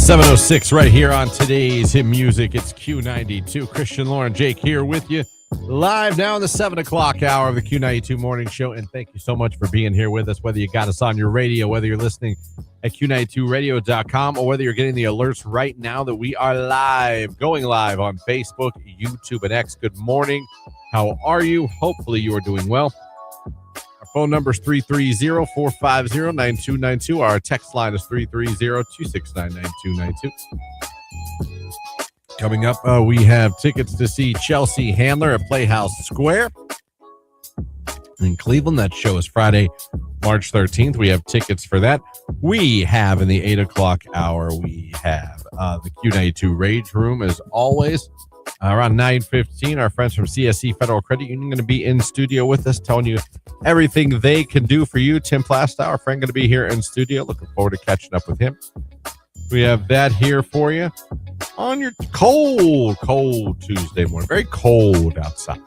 7:06 right here on today's Hit Music. It's Q92. Christian, Lauren, Jake here with you live now in the 7 o'clock hour of the Q92 Morning Show. And thank you so much for being here with us, whether you got us on your radio, whether you're listening at Q92radio.com, or whether you're getting the alerts right now that we are live, going live on Facebook, YouTube, and X. Good morning. How are you? Hopefully you are doing well. Our phone number is 330-450-9292. Our text line is 330-269-9292. Coming up, we have tickets to see Chelsea Handler at Playhouse Square in Cleveland. That show is Friday, March 13th. We have tickets for that. We have in the 8 o'clock hour, we have the Q92 Rage Room, as always. Around 9:15, our friends from CSE Federal Credit Union going to be in studio with us, telling you everything they can do for you. Tim Plastow, our friend, going to be here in studio. Looking forward to catching up with him. We have that here for you on your cold Tuesday morning. Very cold outside.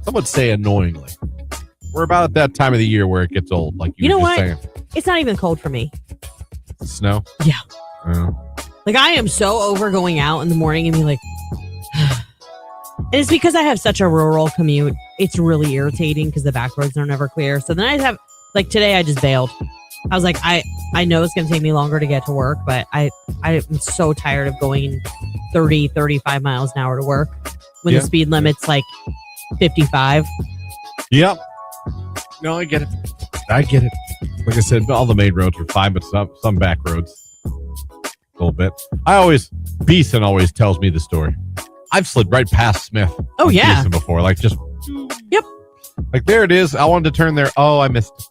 Some would say annoyingly. We're about at that time of the year where it gets old, like you were just saying. It's not even cold for me. Snow? Yeah. Like, I am so over going out in the morning and being like, and it's because I have such a rural commute. It's really irritating because the back roads are never clear. So then I have, like today, I just bailed. I was like, I know it's going to take me longer to get to work, but I'm so tired of going 30, 35 miles an hour to work when the speed limit's like 55. Yep. No, I get it. Like I said, all the main roads are fine, but some back roads a little bit. Beeson always tells me the story. I've slid right past Smith. Oh, yeah. Beeson before, like just. Yep. Like, there it is. I wanted to turn there. Oh, I missed it.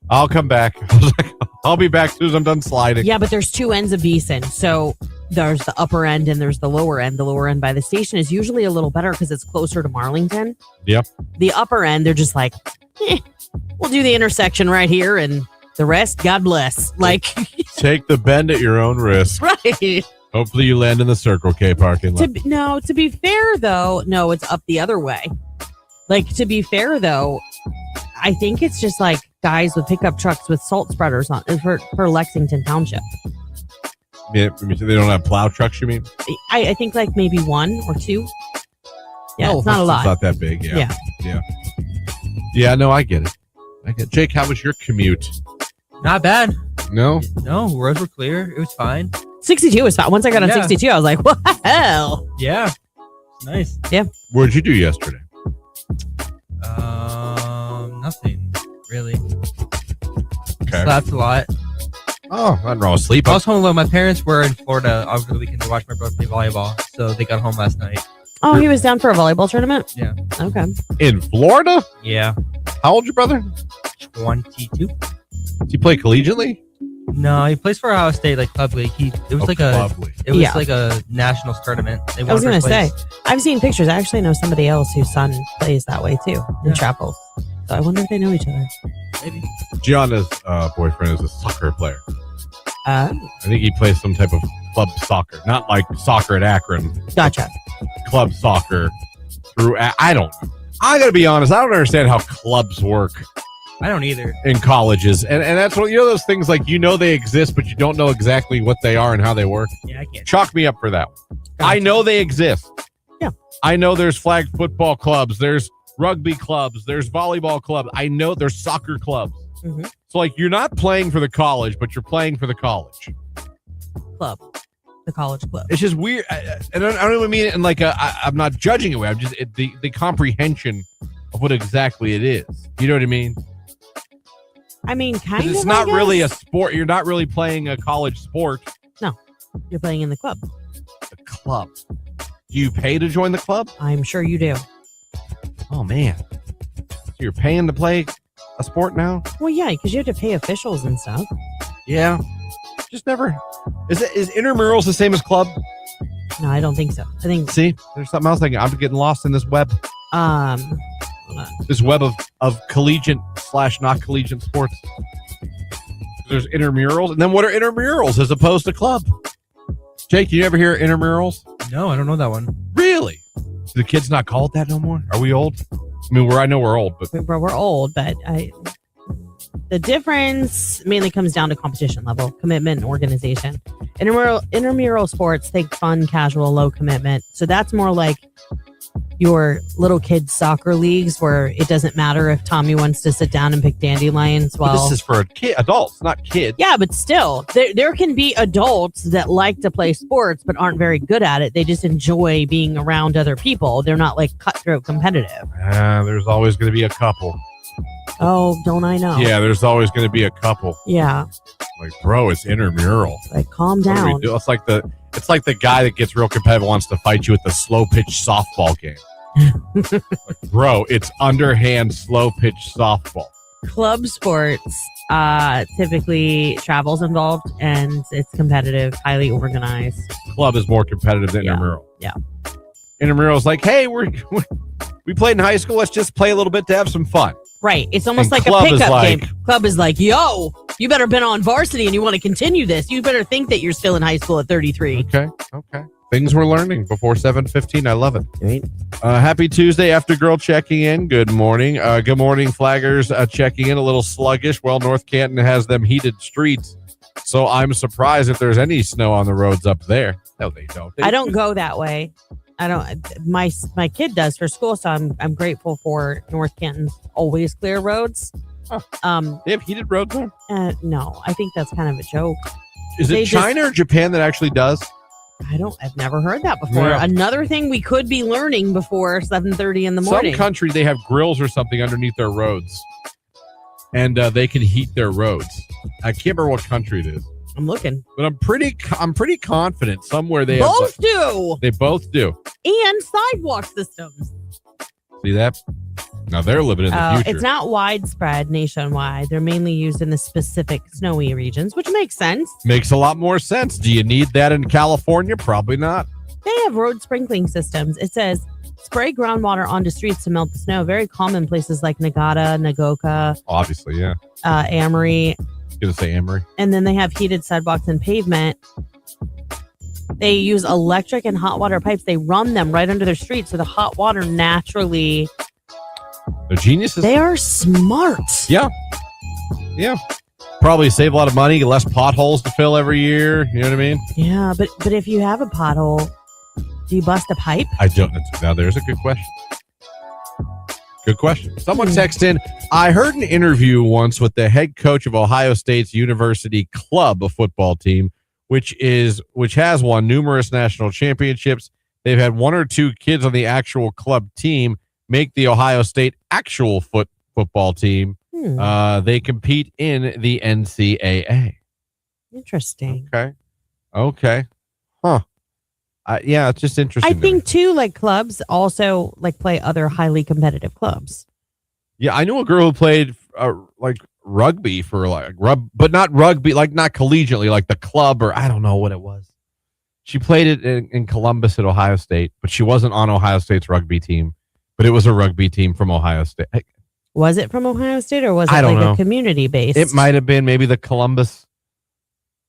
I'll come back. I was like, I'll be back as soon as I'm done sliding. Yeah, but there's two ends of Beeson. So there's the upper end and there's the lower end. The lower end by the station is usually a little better because it's closer to Marlington. Yep. The upper end, they're just like, we'll do the intersection right here and the rest, God bless. Like, take the bend at your own risk. Right. Hopefully you land in the Circle K parking lot. To be fair, though, no, it's up the other way. Like, to be fair, though, I think it's just like guys with pickup trucks with salt spreaders on for Lexington Township. Yeah, they don't have plow trucks, you mean? I think like maybe one or two. Yeah, it's not a lot. It's not that big. Yeah, no, I get it. Jake, how was your commute? Not bad. No, roads were clear. It was fine. 62 was fine. Once I got on 62, I was like, what the hell? Yeah. Nice. Yeah. What did you do yesterday? Nothing, really. Okay. Slept a lot. Oh, nothing wrong with sleep. I was home alone. My parents were in Florida over the weekend to watch my brother play volleyball, so they got home last night. Oh, he was down for a volleyball tournament? Yeah. Okay. In Florida? Yeah. How old's your brother? 22. Does he play collegiately? No, he plays for Ohio State, like club league. It was like a nationals tournament. I was gonna say, I've seen pictures. I actually know somebody else whose son plays that way too and travels. So I wonder if they know each other. Maybe. Gianna's boyfriend is a soccer player. I think he plays some type of club soccer, not like soccer at Akron. Gotcha. Club soccer through. I don't know. I gotta be honest. I don't understand how clubs work. I don't either. In colleges. And that's what, those things like, they exist, but you don't know exactly what they are and how they work. Yeah, I can't. Chalk me up for that one. Gotcha. I know they exist. Yeah. I know there's flag football clubs. There's rugby clubs. There's volleyball clubs. I know there's soccer clubs. Mm-hmm. So, like, you're not playing for the college, but you're playing for the college. Club. The college club. It's just weird. And I don't even mean it in like I'm not judging it. I'm just the comprehension of what exactly it is. You know what I mean? I mean, kind of. It's not really a sport. You're not really playing a college sport. No, you're playing in the club. The club. Do you pay to join the club? I'm sure you do. Oh, man. So you're paying to play a sport now? Well, yeah, because you have to pay officials and stuff. Yeah. Just never. Is intramurals the same as club? No, I don't think so. I think. See, there's something else. I'm getting lost in this web. Hold on. This web of collegiate / not collegiate sports. There's intramurals, and then what are intramurals as opposed to club? Jake, you ever hear intramurals? No, I don't know that one. Really? Do the kids not call it that no more? Are we old? I mean, I know we're old, but we're old, but The difference mainly comes down to competition level, commitment, and organization. Intramural sports, think fun, casual, low commitment. So that's more like your little kids soccer leagues where it doesn't matter if Tommy wants to sit down and pick dandelions. Well, this is for adults, not kids. Yeah, but still, there can be adults that like to play sports but aren't very good at it. They just enjoy being around other people. They're not like cutthroat competitive. There's always going to be a couple. Oh, don't I know? Yeah, there's always going to be a couple. Yeah. Like, bro, it's intramural. Like, calm down. It's like the guy that gets real competitive wants to fight you at the slow pitch softball game. Like, bro, it's underhand slow pitch softball. Club sports, typically travel's involved and it's competitive, highly organized. Club is more competitive than intramural. Yeah. Intramural is like, hey, we played in high school. Let's just play a little bit to have some fun. Right. It's almost like a pickup game. Club is like, yo, you better been on varsity and you want to continue this. You better think that you're still in high school at 33. Okay. Things we're learning before 7:15. I love it. Right. Happy Tuesday after girl checking in. Good morning. Good morning, flaggers. Checking in a little sluggish. Well, North Canton has them heated streets. So I'm surprised if there's any snow on the roads up there. No, they don't. I don't go that way. I don't. My kid does for school, so I'm grateful for North Canton's always clear roads. They have heated roads there? No, I think that's kind of a joke. Is it China or Japan that actually does? I've never heard that before. Yeah. Another thing we could be learning before 7:30 in the morning. Some country, they have grills or something underneath their roads, and they can heat their roads. I can't remember what country it is. I'm looking, but I'm pretty confident somewhere they both do. They both do, and sidewalk systems. See that? Now they're living in the future. It's not widespread nationwide. They're mainly used in the specific snowy regions, which makes sense. Makes a lot more sense. Do you need that in California? Probably not. They have road sprinkling systems. It says spray groundwater onto streets to melt the snow. Very common places like Nagata, Nagoka. Obviously, yeah. Amory. Gonna say Amory. And then they have heated sidewalks and pavement. They use electric and hot water pipes. They run them right under their street, so the hot water naturally. They're geniuses. They are smart. Yeah. Probably save a lot of money, less potholes to fill every year. You know what I mean? Yeah, but if you have a pothole, do you bust a pipe? I don't know. Now there's a good question. Good question. Someone texted in, I heard an interview once with the head coach of Ohio State's University Club, a football team, which has won numerous national championships. They've had one or two kids on the actual club team make the Ohio State actual football team. They compete in the NCAA. Interesting. Okay. Huh. Yeah, it's just interesting. I think too, like clubs also like play other highly competitive clubs. Yeah, I knew a girl who played like rugby for but not rugby, like not collegiately, like the club or I don't know what it was. She played it in Columbus at Ohio State, but she wasn't on Ohio State's rugby team. But it was a rugby team from Ohio State. Was it from Ohio State or was it like a community based? It might have been maybe the Columbus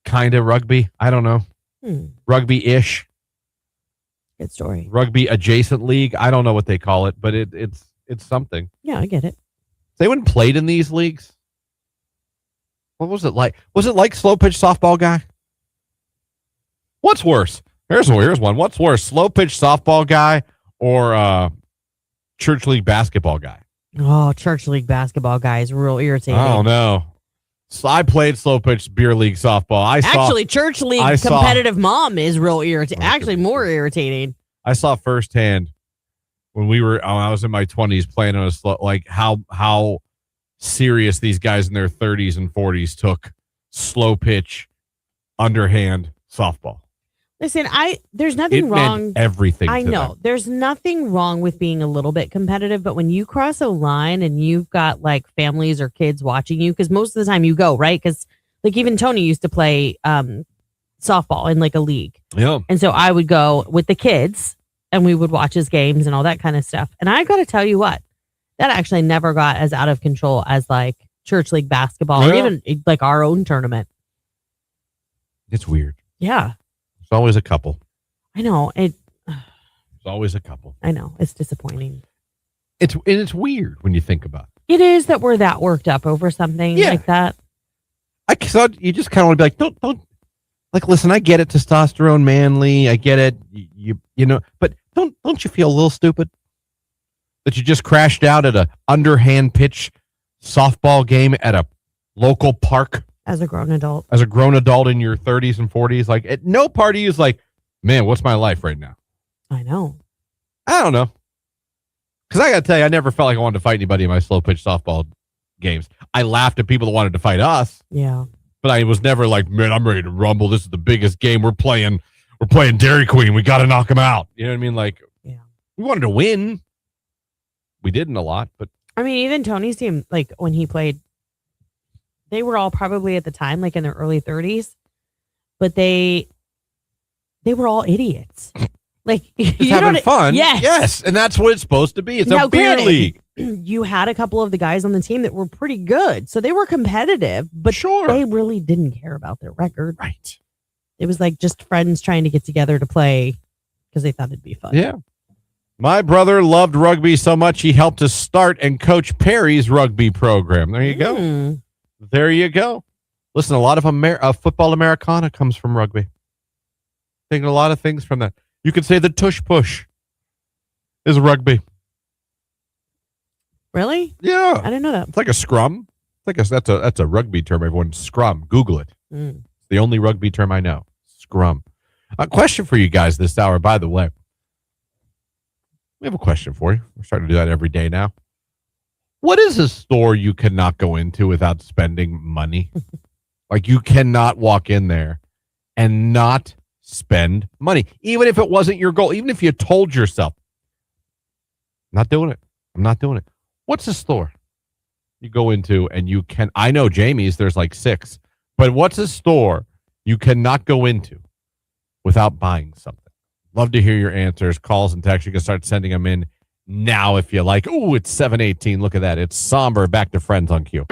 kind of rugby. I don't know. Rugby-ish. Good story. Rugby adjacent league. I don't know what they call it, but it's something. Yeah, I get it. They wouldn't played in these leagues. What was it like? Was it like slow pitch softball guy? What's worse? Here's one. What's worse? Slow pitch softball guy or church league basketball guy? Oh, church league basketball guy is real irritating. Oh no. So I played slow pitch beer league softball. Church league competitive mom is real irritating. Actually, more irritating. I saw firsthand when I was in my 20s playing on a slow, like how serious these guys in their 30s and 40s took slow pitch underhand softball. Listen, there's nothing wrong. Meant everything. I know them. There's nothing wrong with being a little bit competitive, but when you cross a line and you've got like families or kids watching you, because most of the time you go, right? Because like even Tony used to play softball in like a league. Yeah. And so I would go with the kids and we would watch his games and all that kind of stuff. And I got to tell you what, that actually never got as out of control as like church league basketball or even like our own tournament. It's weird. Yeah. There's always a couple. I know. There's always a couple. I know. It's disappointing. It's weird when you think about it. It is that we're that worked up over something like that. I thought you just kind of want to be like, don't, like, listen, I get it, testosterone, manly, I get it, you know, but don't you feel a little stupid that you just crashed out at a underhand pitch softball game at a local park as a grown adult in your 30s and 40s? Like, at no party is like, man, what's my life right now? I know. I don't know. Because I got to tell you, I never felt like I wanted to fight anybody in my slow pitch softball games. I laughed at people that wanted to fight us. Yeah. But I was never like, man, I'm ready to rumble. This is the biggest game. We're playing Dairy Queen. We got to knock them out. You know what I mean? Like, we wanted to win. We didn't a lot, but I mean, even Tony's team, like when he played, they were all probably at the time, like in their early 30s, but they were all idiots. Like, just having fun. Yes. And that's what it's supposed to be. It's a beer league. You had a couple of the guys on the team that were pretty good. So they were competitive, but they really didn't care about their record. Right. It was like just friends trying to get together to play because they thought it'd be fun. Yeah. My brother loved rugby so much he helped us start and coach Perry's rugby program. There you go. There you go. Listen, a lot of football Americana comes from rugby. Taking a lot of things from that. You could say the tush push is rugby. Really? Yeah. I didn't know that. It's like a scrum. That's a rugby term. Everyone, scrum. Google it. It's the only rugby term I know. Scrum. A question for you guys this hour, by the way. We have a question for you. We're starting to do that every day now. What is a store you cannot go into without spending money? Like, you cannot walk in there and not spend money, even if it wasn't your goal, even if you told yourself, I'm not doing it. What's a store you go into and you can, I know Jamie's, there's like 6, but what's a store you cannot go into without buying something? Love to hear your answers, calls and texts. You can start sending them in now if you like. Oh, it's 7:18. Look at that. It's somber. Back to Friends on Q.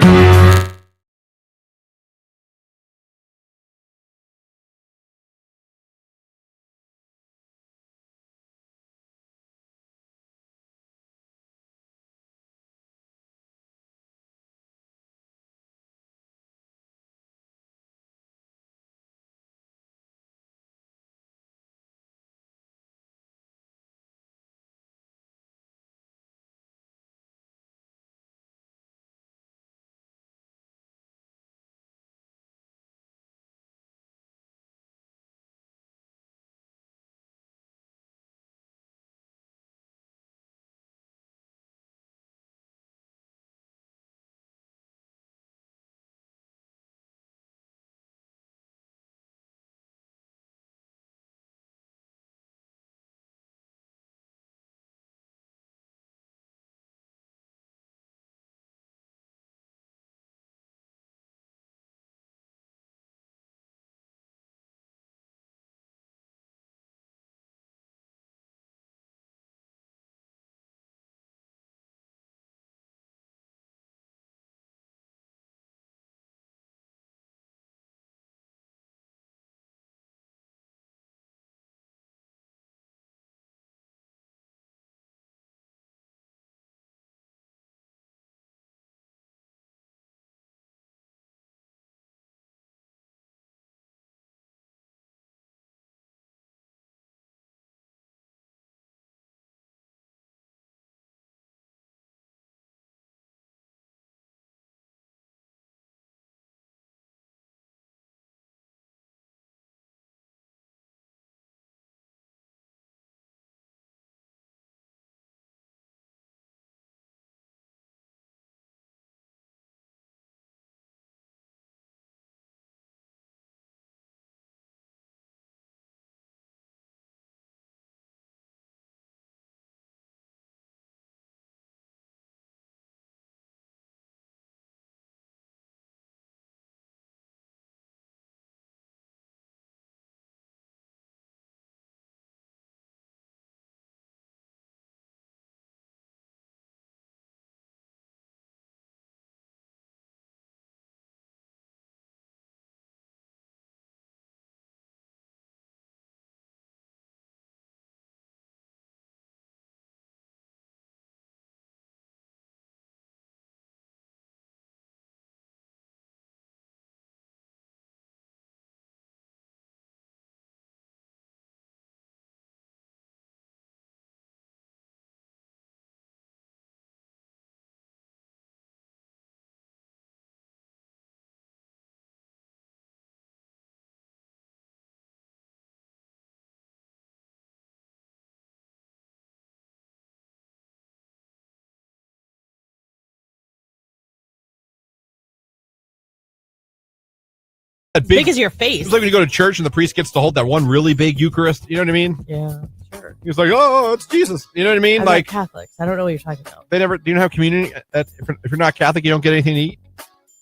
That big as your face. It's like when you go to church and the priest gets to hold that one really big Eucharist. You know what I mean? Yeah, sure. He's like, oh, it's Jesus. You know what I mean? I'm like Catholics. I don't know what you're talking about. They never. Do you have communion? If you're not Catholic, you don't get anything to eat.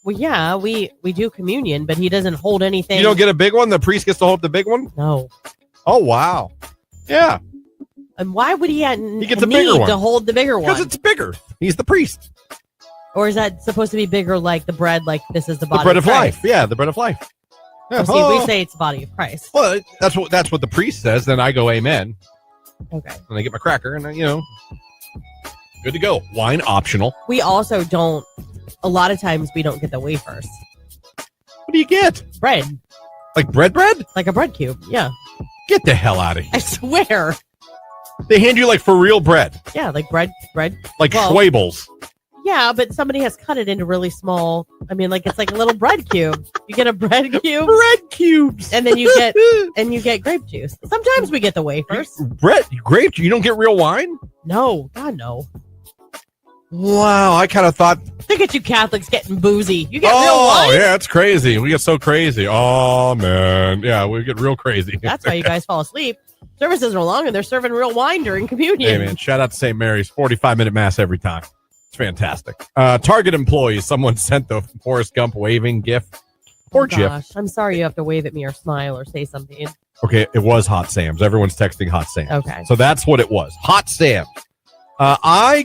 Well, yeah, we do communion, but he doesn't hold anything. You don't get a big one? The priest gets to hold the big one? No. Oh, wow. Yeah. And why would he gets a bigger one to hold the bigger one? Because it's bigger. He's the priest. Or is that supposed to be bigger like the bread, like this is the body The bread of Christ? life. Yeah, the bread of life. Yeah. See, we say it's the body of Christ. Well, that's what the priest says. Then I go, amen. Okay. And I get my cracker and, good to go. Wine optional. We also don't, a lot of times we don't get the wafers. What do you get? Bread. Like bread? Like a bread cube. Yeah. Get the hell out of here. I swear. They hand you like for real bread. Yeah, like bread. Like Schwabels. Yeah, but somebody has cut it into really small. I mean, like it's like a little bread cube. You get a bread cube. Bread cubes. And then you get grape juice. Sometimes we get the wafers. Grape? You don't get real wine? No. God, no. Wow, I kind of thought. Look at you Catholics getting boozy. You get real wine? Oh, yeah, it's crazy. We get so crazy. Oh, man. Yeah, we get real crazy. That's why you guys fall asleep. Services are long and they're serving real wine during communion. Hey, man, shout out to St. Mary's. 45-minute mass every time. It's fantastic. Target employees. Someone sent the Forrest Gump waving gif or GIF. I'm sorry you have to wave at me or smile or say something. Okay, it was Hot Sam's. Everyone's texting Hot Sam's. Okay. So that's what it was. Hot Sam's. I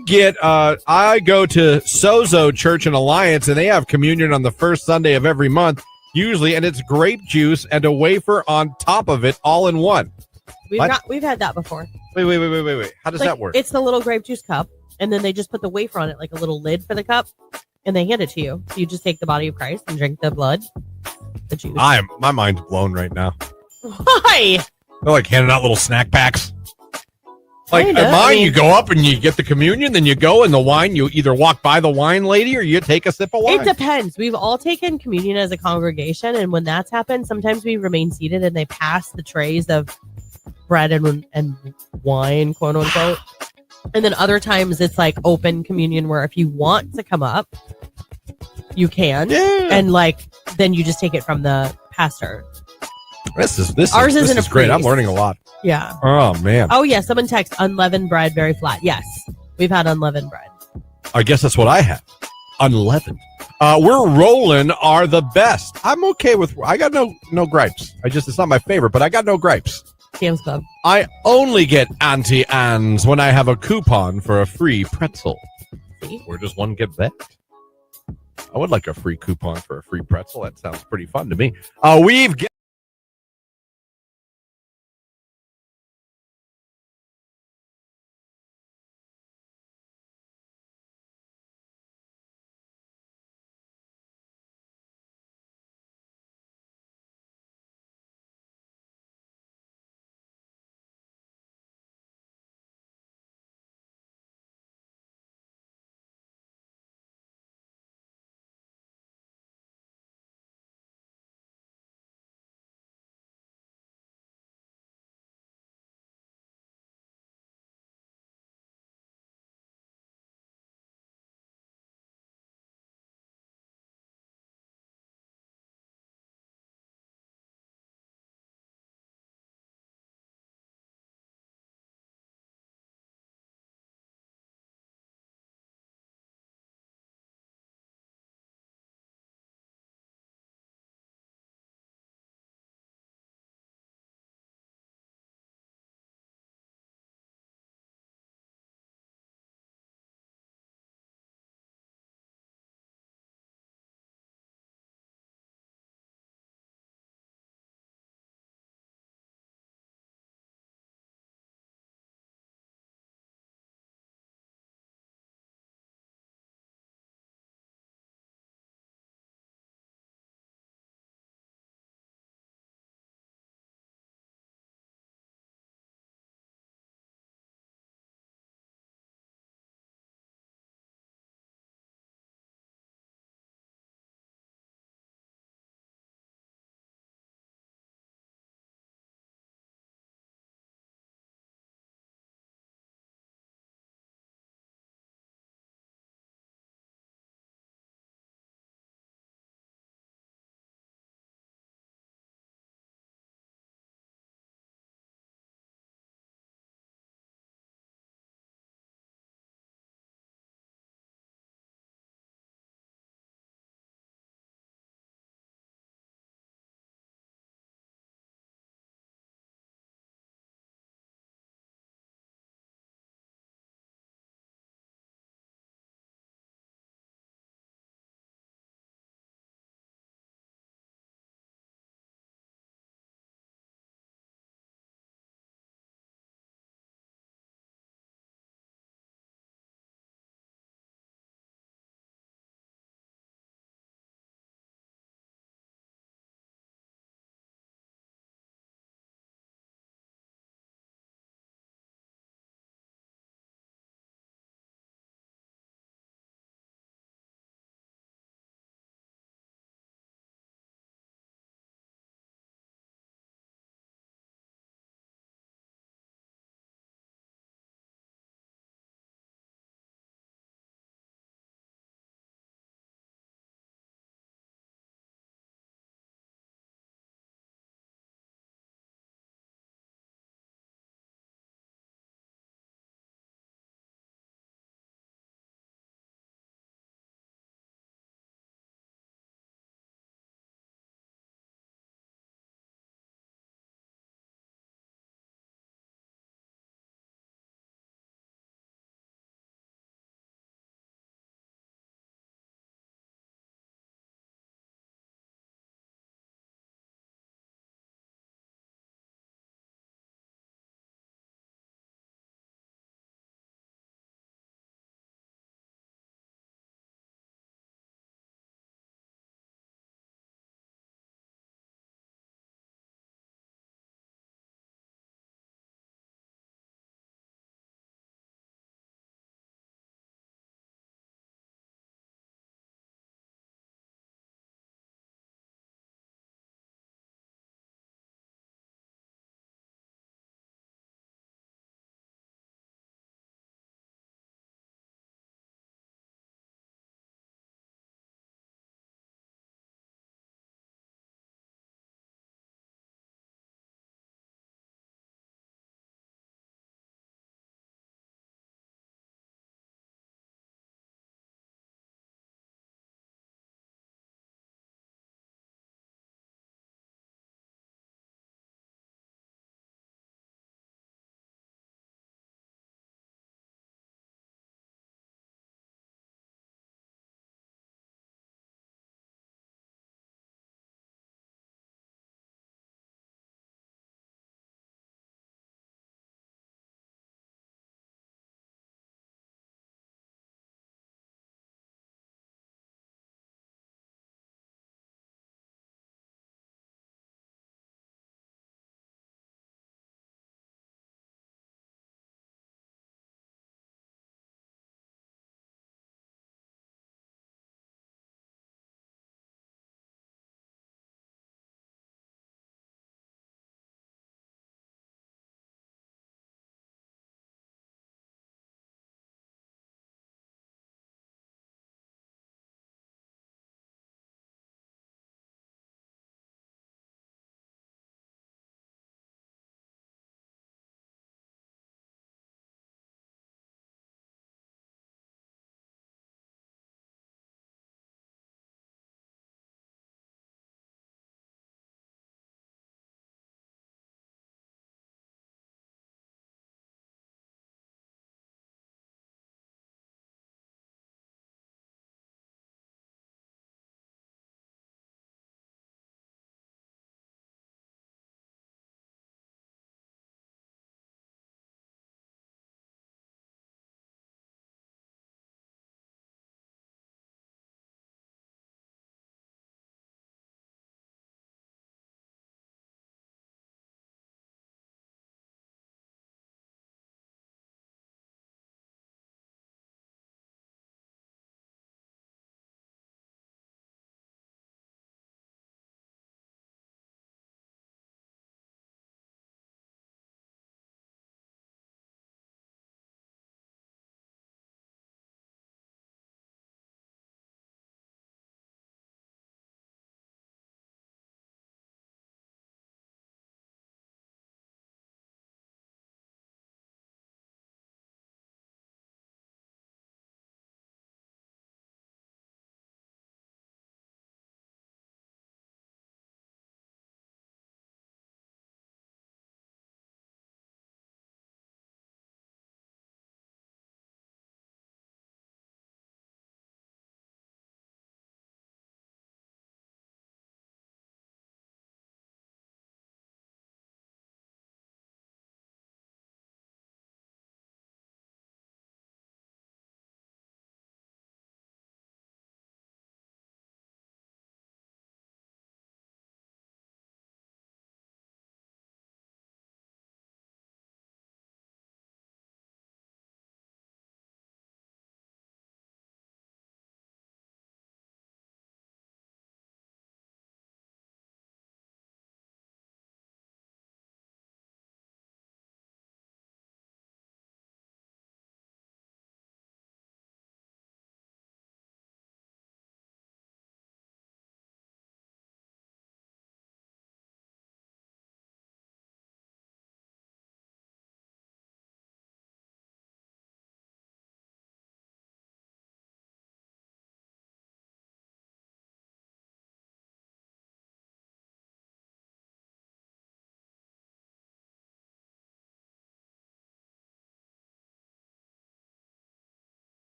go to Sozo Church and Alliance, and they have communion on the first Sunday of every month, usually, and it's grape juice and a wafer on top of it, all in one. We've had that before. Wait. How does that work? It's the little grape juice cup, and then they just put the wafer on it, like a little lid for the cup, and they hand it to you. So you just take the body of Christ and drink the blood, the juice. My mind's blown right now. Why? They're like handing out little snack packs. Like Kinda, at mine, you go up and you get the communion, then you go and the wine, you either walk by the wine lady or you take a sip of wine. It depends. We've all taken communion as a congregation, and when that's happened, sometimes we remain seated and they pass the trays of bread and wine, quote unquote. And then other times it's like open communion where if you want to come up, you can. Yeah. And then you just take it from the pastor. This is great. I'm learning a lot. Yeah. Oh, man. Oh, yeah. Someone texted unleavened bread, very flat. Yes. We've had unleavened bread. I guess that's what I have. Unleavened. We're rolling are the best. I'm okay with, I got no gripes. It's not my favorite, but I got no gripes. Sam's Club. I only get Auntie Anne's when I have a coupon for a free pretzel. See? Where does one get that? I would like a free coupon for a free pretzel. That sounds pretty fun to me. We've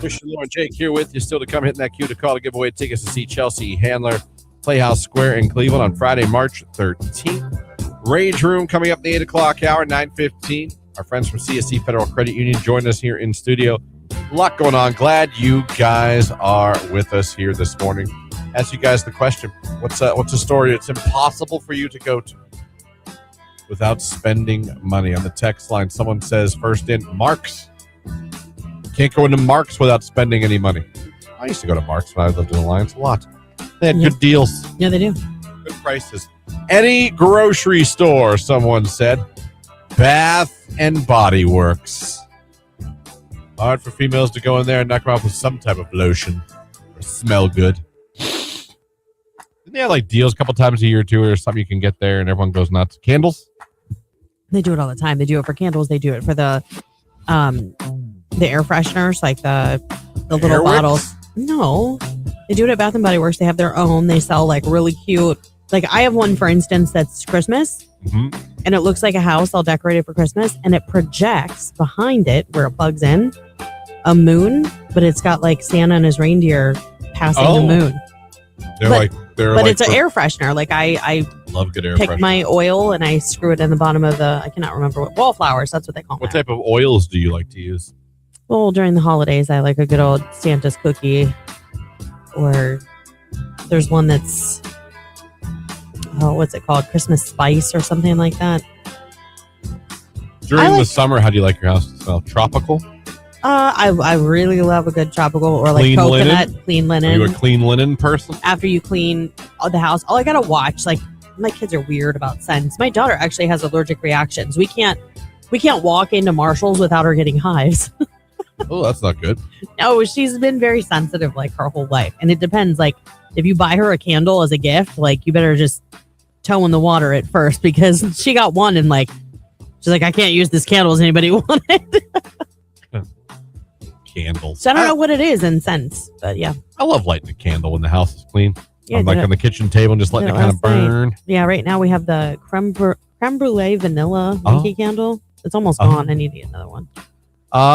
Christian, Lauren, Jake here with you. Still to come, hitting that cue to call to give away tickets to see CSE Handler Playhouse Square in Cleveland on Friday, March 13th. Rage Room coming up in the 8 o'clock hour, 9:15. Our friends from CSE Federal Credit Union join us here in studio. A lot going on. Glad you guys are with us here this morning. Ask you guys the question, what's a story it's impossible for you to go to without spending money? On the text line, someone says, first in, Mark's. Can't go into Mark's without spending any money. I used to go to Mark's when I lived in Alliance a lot. They had good deals. Yeah, they do. Good prices. Any grocery store, someone said. Bath and Body Works. Hard for females to go in there and knock them off with some type of lotion or smell good. Didn't they have like deals a couple times a year too, or something you can get there and everyone goes nuts? Candles? They do it all the time. They do it for candles. They do it for the air fresheners, like the little Air bottles. Wicks? No, they do it at Bath and Body Works. They have their own. They sell like really cute. Like I have one, for instance, that's Christmas, and it looks like a house all decorated for Christmas, and it projects behind it where it plugs in a moon, but it's got like Santa and his reindeer passing the moon. But it's an air freshener. Like I love good air pick freshener. my oil and I screw it in the bottom of I cannot remember what, wallflowers. That's what they call it. What type of oils do you like to use? Well, during the holidays, I like a good old Santa's cookie, or there's one that's, what's it called? Christmas spice or something like that. During the summer, how do you like your house to smell? Tropical? I really love a good tropical or like Clean coconut, linen? clean Are linen. you a clean linen person? After you clean the house, all I gotta watch, like my kids are weird about scents. My daughter actually has allergic reactions. We can't walk into Marshall's without her getting hives. Oh, that's not good. No, she's been very sensitive like her whole life. And it depends. Like if you buy her a candle as a gift, like you better just toe in the water at first, because she got one and like, she's like, I can't use this candle. Does anybody want it? Candles. So I don't know what it is in scents, but yeah. I love lighting a candle when the house is clean. Yeah, I'm like on the kitchen table and just letting it kind of burn. Yeah, right now we have the creme brulee vanilla Yankee candle. It's almost gone. I need to get another one.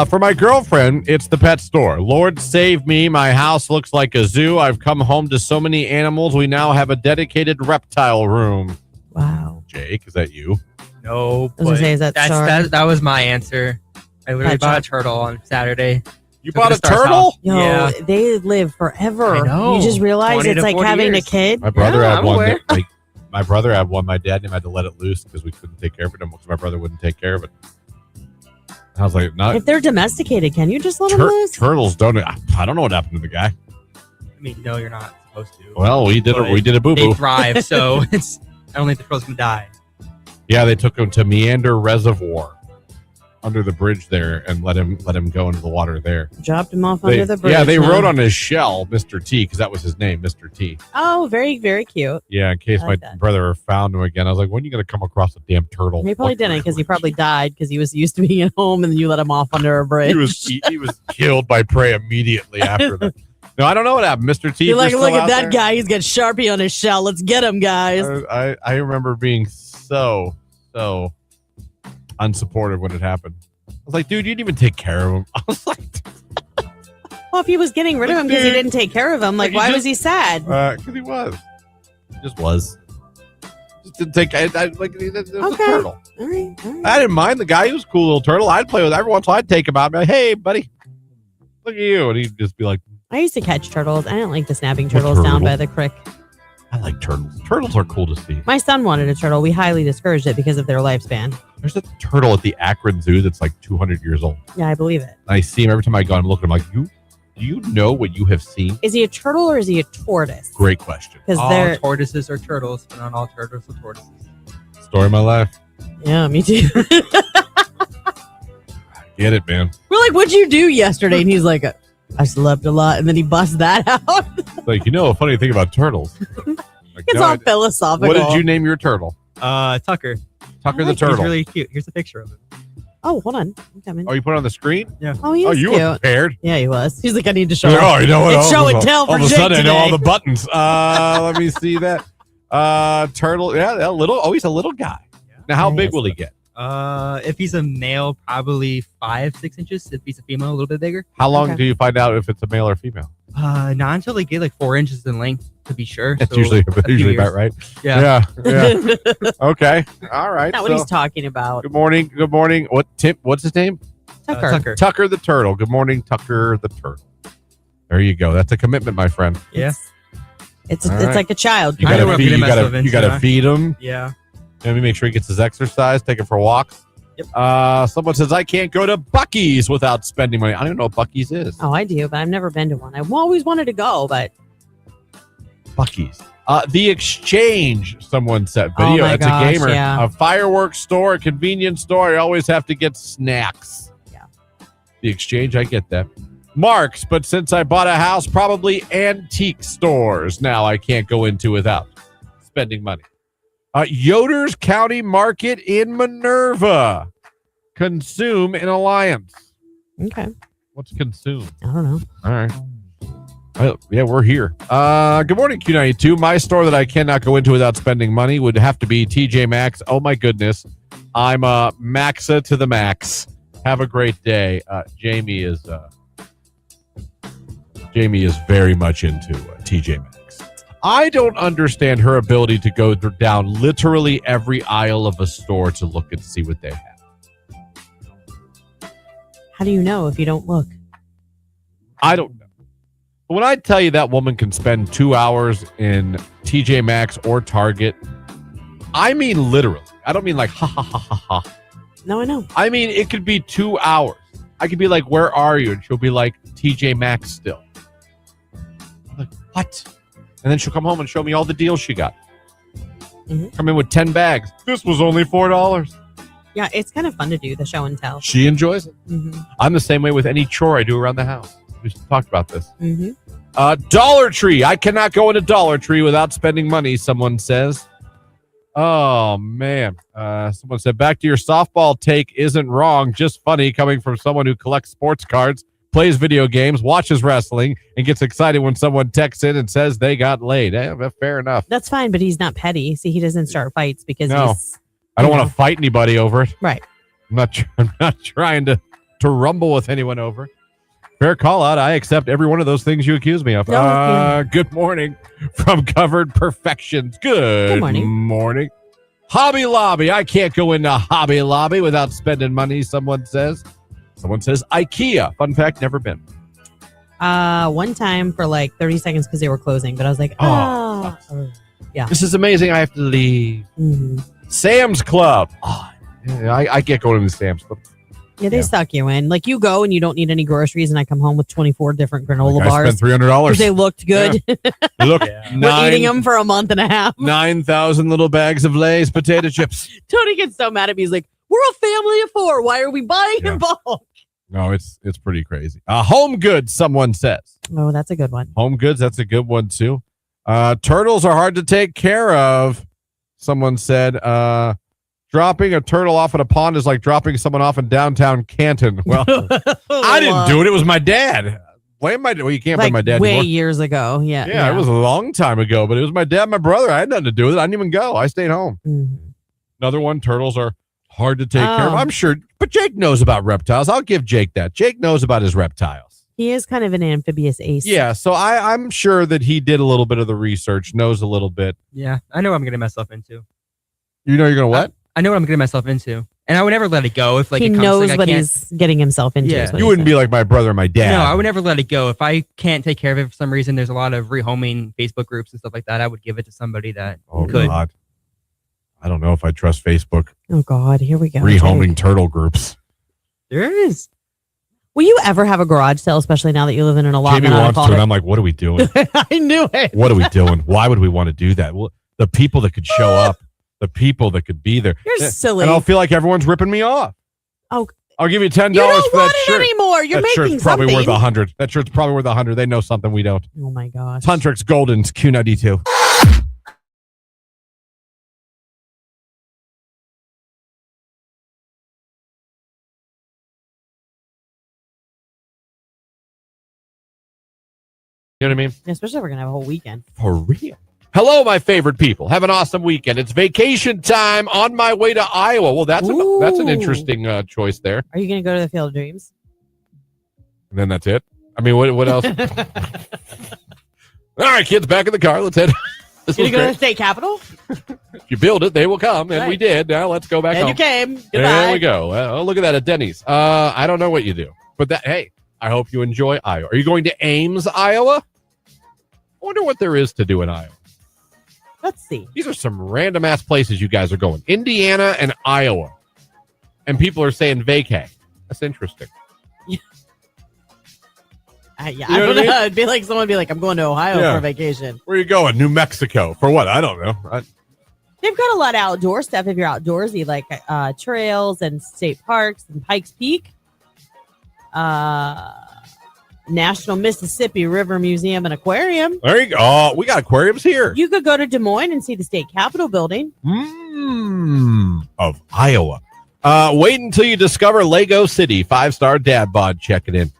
For my girlfriend, it's the pet store. Lord save me. My house looks like a zoo. I've come home to so many animals. We now have a dedicated reptile room. Wow. Jake, is that you? No, I was gonna say, is that was my answer. I literally bought a turtle on Saturday. You bought a turtle? Yo, yeah. They live forever. I know. You just realize it's like having a kid. My brother had I'm one. aware. My brother had one. My dad and him had to let it loose because we couldn't take care of it because my brother wouldn't take care of it. I was like, if they're domesticated, can you just let them loose? Turtles don't. I don't know what happened to the guy. I mean, no, you're not supposed to. Well, we did a boo boo. They thrive, so I don't think the turtle's gonna die. Yeah, they took him to Meander Reservoir under the bridge there and let him go into the water there. Dropped him off under the bridge. Yeah, they wrote on his shell Mr. T because that was his name, Mr. T. Oh, very, very cute. Yeah, in case my brother found him again. I was like, when are you going to come across a damn turtle? He probably didn't, because he probably died because he was used to being at home and then you let him off under a bridge. He was killed by prey immediately after that. No, I don't know what happened. Mr. T. You're like, look at that guy. He's got Sharpie on his shell. Let's get him, guys. I remember being so unsupportive when it happened. I was like, dude, you didn't even take care of him. I was like, well, if he was getting rid of him because he didn't take care of him, like, why was he sad? Because he was. He just was. Just didn't take. It was a turtle. All right. I didn't mind the guy. He was a cool little turtle. I'd play with every once in a while. I'd take him out and be like, hey, buddy, look at you. And he'd just be like, I used to catch turtles. I didn't like the snapping turtles down by the creek. I like turtles. Turtles are cool to see. My son wanted a turtle. We highly discouraged it because of their lifespan. There's a turtle at the Akron Zoo that's like 200 years old. Yeah, I believe it. I see him every time I go and look at him. Like, do you know what you have seen? Is he a turtle or is he a tortoise? Great question. Because all tortoises are turtles, but not all turtles are tortoises. Story of my life. Yeah, me too. Get it, man. We're like, what'd you do yesterday? And he's like, I slept a lot. And then he busts that out. Like, a funny thing about turtles. Like, it's all philosophical. What did you name your turtle? Tucker. Tucker the turtle. He's really cute. Here's a picture of him. Oh, hold on. I'm coming. Oh, you put it on the screen? Yeah. Oh, he was you cute. were prepared. Yeah, he was. He's like, I need to show Oh, you know what? It's show and tell for all of a Jake sudden, today. I know all the buttons. Let me see that. Turtle. Yeah, a little. Oh, he's a little guy. Now, how big will he get? If he's a male, probably 5-6 inches. If he's a female, a little bit bigger. How long do you find out if it's a male or female? Not until they get like 4 inches in length to be sure. It's so usually years. about right. Yeah. Yeah. Okay. All right. Not what he's talking about. Good morning. Good morning. What's his name? Tucker. Tucker the turtle. Good morning, Tucker the turtle. There you go. That's a commitment, my friend. Yeah. It's like a child. You gotta feed him. Yeah. Let me make sure he gets his exercise, take him for walks. Yep. Someone says, I can't go to Buc-ee's without spending money. I don't even know what Buc-ee's is. Oh, I do, but I've never been to one. I've always wanted to go, but... Buc-ee's. The Exchange, someone said. Video. It's a gamer. Yeah. A fireworks store, a convenience store. I always have to get snacks. Yeah. The Exchange, I get that. Mark's, but since I bought a house, probably antique stores now I can't go into without spending money. Yoder's County Market in Minerva. Consume in Alliance. Okay. What's consume? I don't know. All right. Yeah, we're here. Good morning, Q92. My store that I cannot go into without spending money would have to be TJ Maxx. Oh, my goodness. I'm Maxa to the max. Have a great day. Jamie is very much into TJ Maxx. I don't understand her ability to go down literally every aisle of a store to look and see what they have. How do you know if you don't look? I don't know. But when I tell you that woman can spend 2 hours in TJ Maxx or Target, I mean literally. I don't mean like ha ha ha ha ha. No, I know. I mean it could be 2 hours. I could be like, where are you? And she'll be like, TJ Maxx still. I'm like, what? And then she'll come home and show me all the deals she got. Mm-hmm. Come in with 10 bags. This was only $4. Yeah, it's kind of fun to do the show and tell. She enjoys it. Mm-hmm. I'm the same way with any chore I do around the house. We talked about this. Mm-hmm. Dollar Tree. I cannot go into Dollar Tree without spending money, someone says. Oh, man. Someone said, back to your softball take isn't wrong. Just funny coming from someone who collects sports cards, plays video games, watches wrestling, and gets excited when someone texts in and says they got laid. Fair enough. That's fine, but he's not petty. See, he doesn't start fights because I don't want to fight anybody over it. Right. I'm not trying to rumble with anyone over it. Fair call out. I accept every one of those things you accuse me of. Good morning from Covered Perfections. Good morning. Hobby Lobby. I can't go into Hobby Lobby without spending money, someone says. Someone says IKEA. Fun fact, never been. One time for like 30 seconds because they were closing, but I was like, yeah. This is amazing. I have to leave. Mm-hmm. Sam's Club. I can't go to the Sam's Club. Yeah, they stuck you in. Like you go and you don't need any groceries, and I come home with 24 different granola bars. I spent $300 because they looked good. Yeah. Look, we're eating them for a month and a half. 9,000 little bags of Lay's potato chips. Tony gets so mad at me. He's like, "We're a family of 4. Why are we buying in bulk?" No, it's pretty crazy. Home Goods, someone says. Oh, that's a good one. Home Goods, that's a good one too. Turtles are hard to take care of. Someone said. Dropping a turtle off in a pond is like dropping someone off in downtown Canton. Well, I didn't do it. It was my dad. Blame my dad. Well, you can't blame my dad way anymore. Years ago. Yeah. It was a long time ago, but it was my dad and my brother. I had nothing to do with it. I didn't even go. I stayed home. Mm-hmm. Another one, turtles are hard to take care of. I'm sure, but Jake knows about reptiles. I'll give Jake that. Jake knows about his reptiles. He is kind of an amphibious ace. Yeah, so I'm sure that he did a little bit of the research, knows a little bit. Yeah, I know what I'm getting myself into. You know you're going to what? I know what I'm getting myself into, and I would never let it go if like he it comes, knows like, what he's getting himself into. Yeah. You wouldn't be like my brother or my dad. No, I would never let it go. If I can't take care of it for some reason, there's a lot of rehoming Facebook groups and stuff like that. I would give it to somebody that could. God. I don't know if I trust Facebook. Oh God, here we go. Rehoming turtle groups. There is. Will you ever have a garage sale, especially now that you live in an allotment? Jamie wants to, and I'm like, what are we doing? I knew it. What are we doing? Why would we want to do that? Well, the people that could show up. The people that could be there. You're silly. And I'll feel like everyone's ripping me off. Oh, I'll give you $10 for that shirt. You don't want it shirt anymore. You're that making shirt's probably something. worth $100. That shirt's probably worth $100. They know something we don't. Oh my gosh. Huntrix Golden's Q92. You know what I mean? Especially if we're gonna have a whole weekend. For real. Hello, my favorite people. Have an awesome weekend. It's vacation time on my way to Iowa. Well, that's an interesting choice there. Are you going to go to the Field of Dreams? And then that's it. I mean, what else? All right, kids, back in the car. Let's head. You going to go to the state capitol? If you build it, they will come, and we did. Now let's go back home. And you came. Goodbye. There we go. Oh, look at that at Denny's. I don't know what you do, but hey, I hope you enjoy Iowa. Are you going to Ames, Iowa? I wonder what there is to do in Iowa. Let's see. These are some random ass places you guys are going. Indiana and Iowa. And people are saying vacay. That's interesting. Yeah, I don't know. It'd be like someone would be like, I'm going to Ohio for vacation. Where are you going? New Mexico. For what? I don't know. They've got a lot of outdoor stuff if you're outdoorsy, like trails and state parks and Pikes Peak. National Mississippi River Museum and Aquarium. There you go. Oh, we got aquariums here. You could go to Des Moines and see the state capitol building. Of Iowa. Wait until you discover Lego City. 5-star dad bod checking in.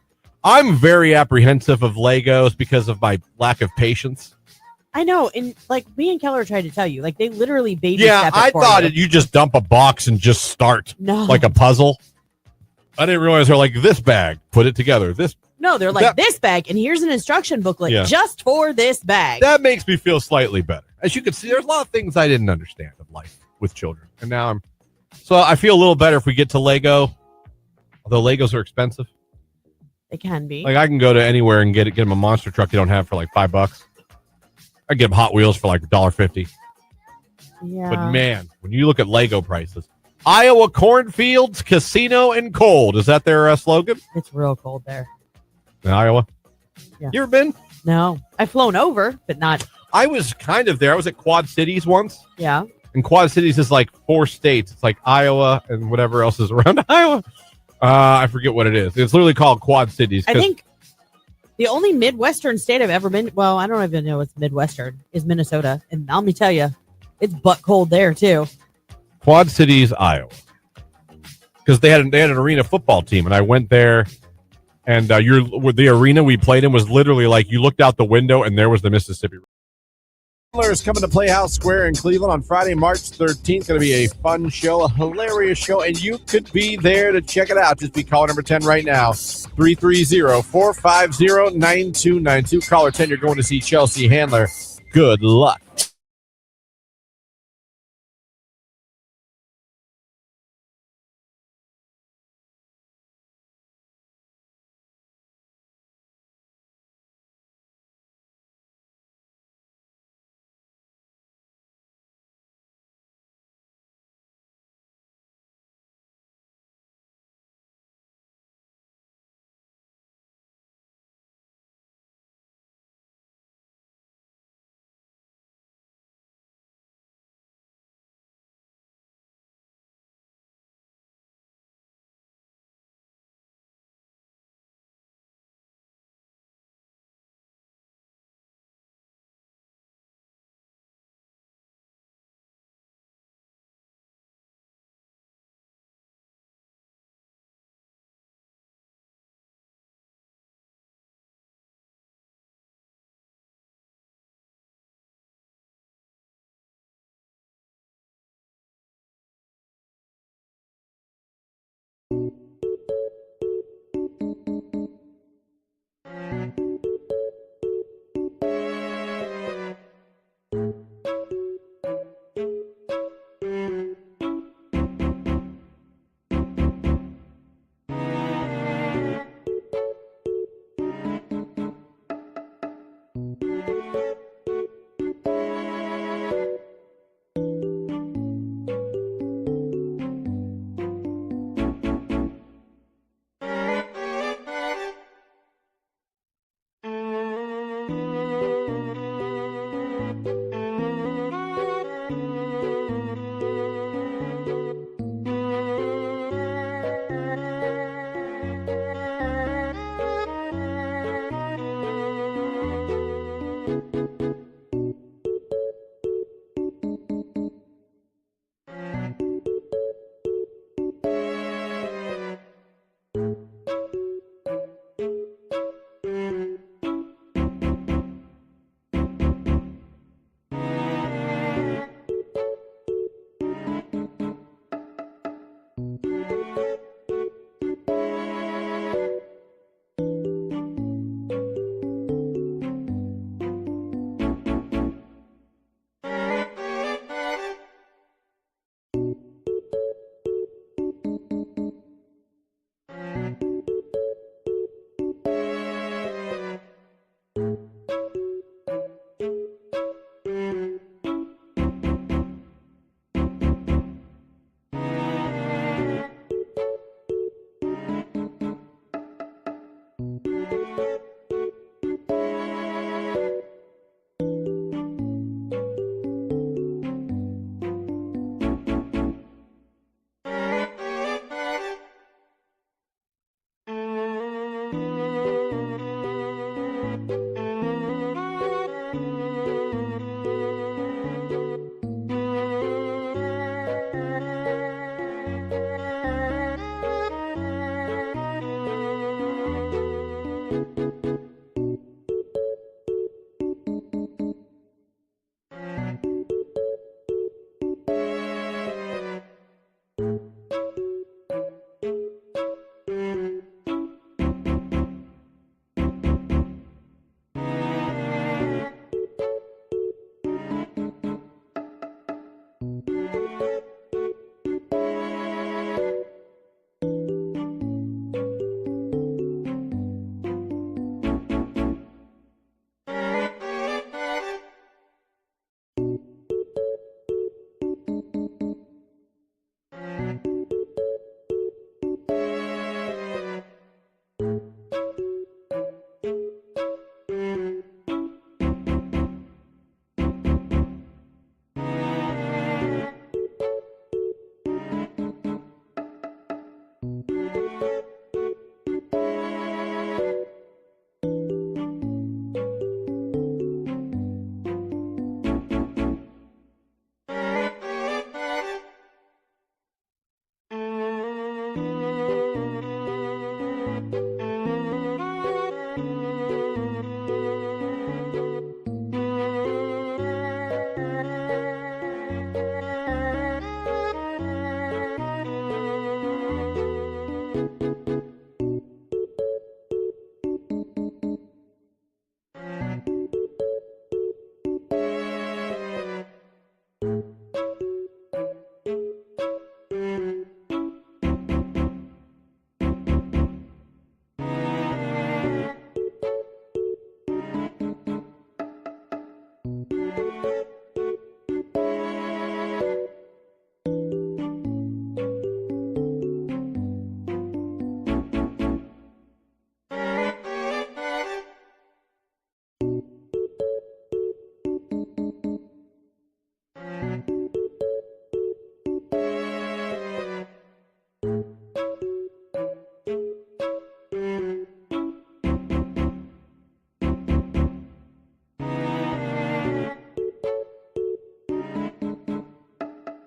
I'm very apprehensive of Legos because of my lack of patience. I know. And like me and Keller tried to tell you, like they literally baby Yeah, step it I for thought you. you just dump a box and just start. No. Like a puzzle. I didn't realize they're like this bag. Put it together. No, they're like this bag, and here's an instruction booklet just for this bag. That makes me feel slightly better. As you can see, there's a lot of things I didn't understand of life with children. And now so I feel a little better if we get to Lego. Although Legos are expensive. They can be. Like I can go to anywhere and get them a monster truck you don't have for like $5. I get them Hot Wheels for like $1.50. Yeah. But man, when you look at Lego prices, Iowa cornfields, casino, and cold. Is that their slogan? It's real cold there. In Iowa? Yeah. You ever been? No. I've flown over, but not. I was kind of there. I was at Quad Cities once. Yeah. And Quad Cities is like 4 states. It's like Iowa and whatever else is around Iowa. I forget what it is. It's literally called Quad Cities. I think the only Midwestern state I've ever been, well, I don't even know what's Midwestern, is Minnesota. And let me tell you, it's butt cold there too. Quad Cities, Iowa. Because they had an arena football team, and I went there, and the arena we played in was literally like you looked out the window, and there was the Mississippi River. Is coming to Playhouse Square in Cleveland on Friday, March 13th. Going to be a fun show, a hilarious show, and you could be there to check it out. Just be caller number 10 right now, 330-450-9292. Caller 10, you're going to see Chelsea Handler. Good luck.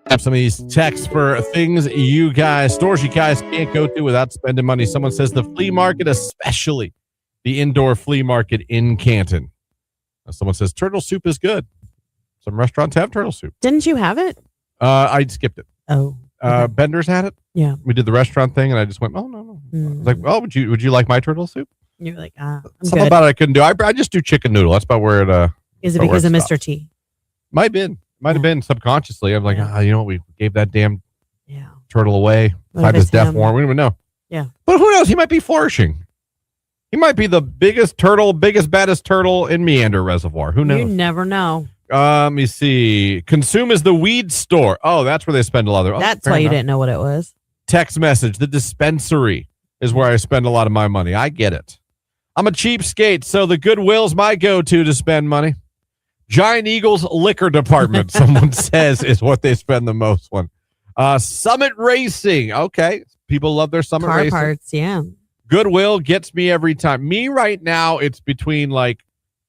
Have some of these texts for things stores you guys can't go to without spending money. Someone says the flea market, especially the indoor flea market in Canton. Someone says turtle soup is good. Some restaurants have turtle soup. Didn't you have it? I skipped it. Oh, okay. Bender's had it. Yeah. We did the restaurant thing, and I just went, oh no. I was like, well, would you like my turtle soup? You're like, Something about it I couldn't do. I just do chicken noodle. That's about where it. Is it because of Mr. T? Might have been subconsciously. I'm like, you know what? We gave that damn turtle away. Tied his death warrant. We don't even know. Yeah. But who knows? He might be flourishing. He might be the biggest, baddest turtle in Meander Reservoir. Who knows? You never know. Let me see. Consume is the weed store. Oh, that's where they spend a lot of. That's why you didn't know what it was. Text message. The dispensary is where I spend a lot of my money. I get it. I'm a cheapskate, so the Goodwill's my go-to to spend money. Giant Eagle's liquor department, someone says, is what they spend the most on. Summit Racing. Okay. People love their Summit Racing. Car parts, yeah. Goodwill gets me every time. Me right now, it's between like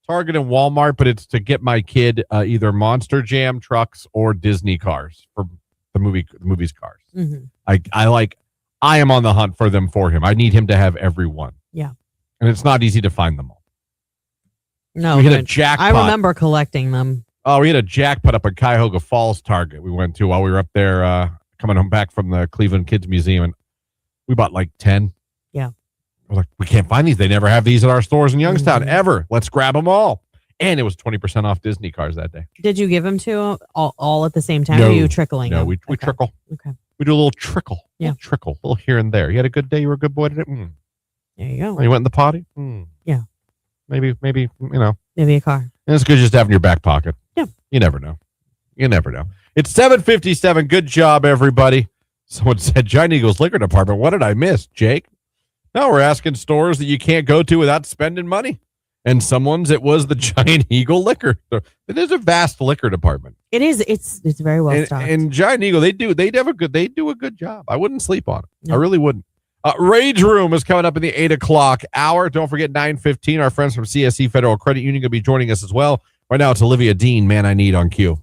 Target and Walmart, but it's to get my kid either Monster Jam trucks or Disney cars for the movie's cars. Mm-hmm. I am on the hunt for them for him. I need him to have every one. Yeah. And it's not easy to find them all. No, we hit a jackpot. I remember collecting them. Oh, we had a jackpot up at Cuyahoga Falls Target we went to while we were up there coming home back from the Cleveland Kids Museum, and we bought like 10. Yeah. I was like, we can't find these. They never have these at our stores in Youngstown ever. Let's grab them all. And it was 20% off Disney cars that day. Did you give them to all at the same time? No, or were you trickling them? We trickle. Okay. We do a little trickle. Yeah. A little here and there. You had a good day. You were a good boy today. There you go. Oh, you went in the potty? Yeah. Maybe, Maybe a car. And it's good just to have in your back pocket. Yeah. You never know. It's 7:57. Good job, everybody. Someone said, Giant Eagle's liquor department. What did I miss, Jake? No, we're asking stores that you can't go to without spending money. And it was the Giant Eagle liquor. It is a vast liquor department. It is. It's very well stocked. And Giant Eagle, they do a good job. I wouldn't sleep on it. No. I really wouldn't. Rage Room is coming up in the 8 o'clock hour. Don't forget 9:15. Our friends from CSE Federal Credit Union going to be joining us as well. Right now, it's Olivia Dean, Man I Need on Q.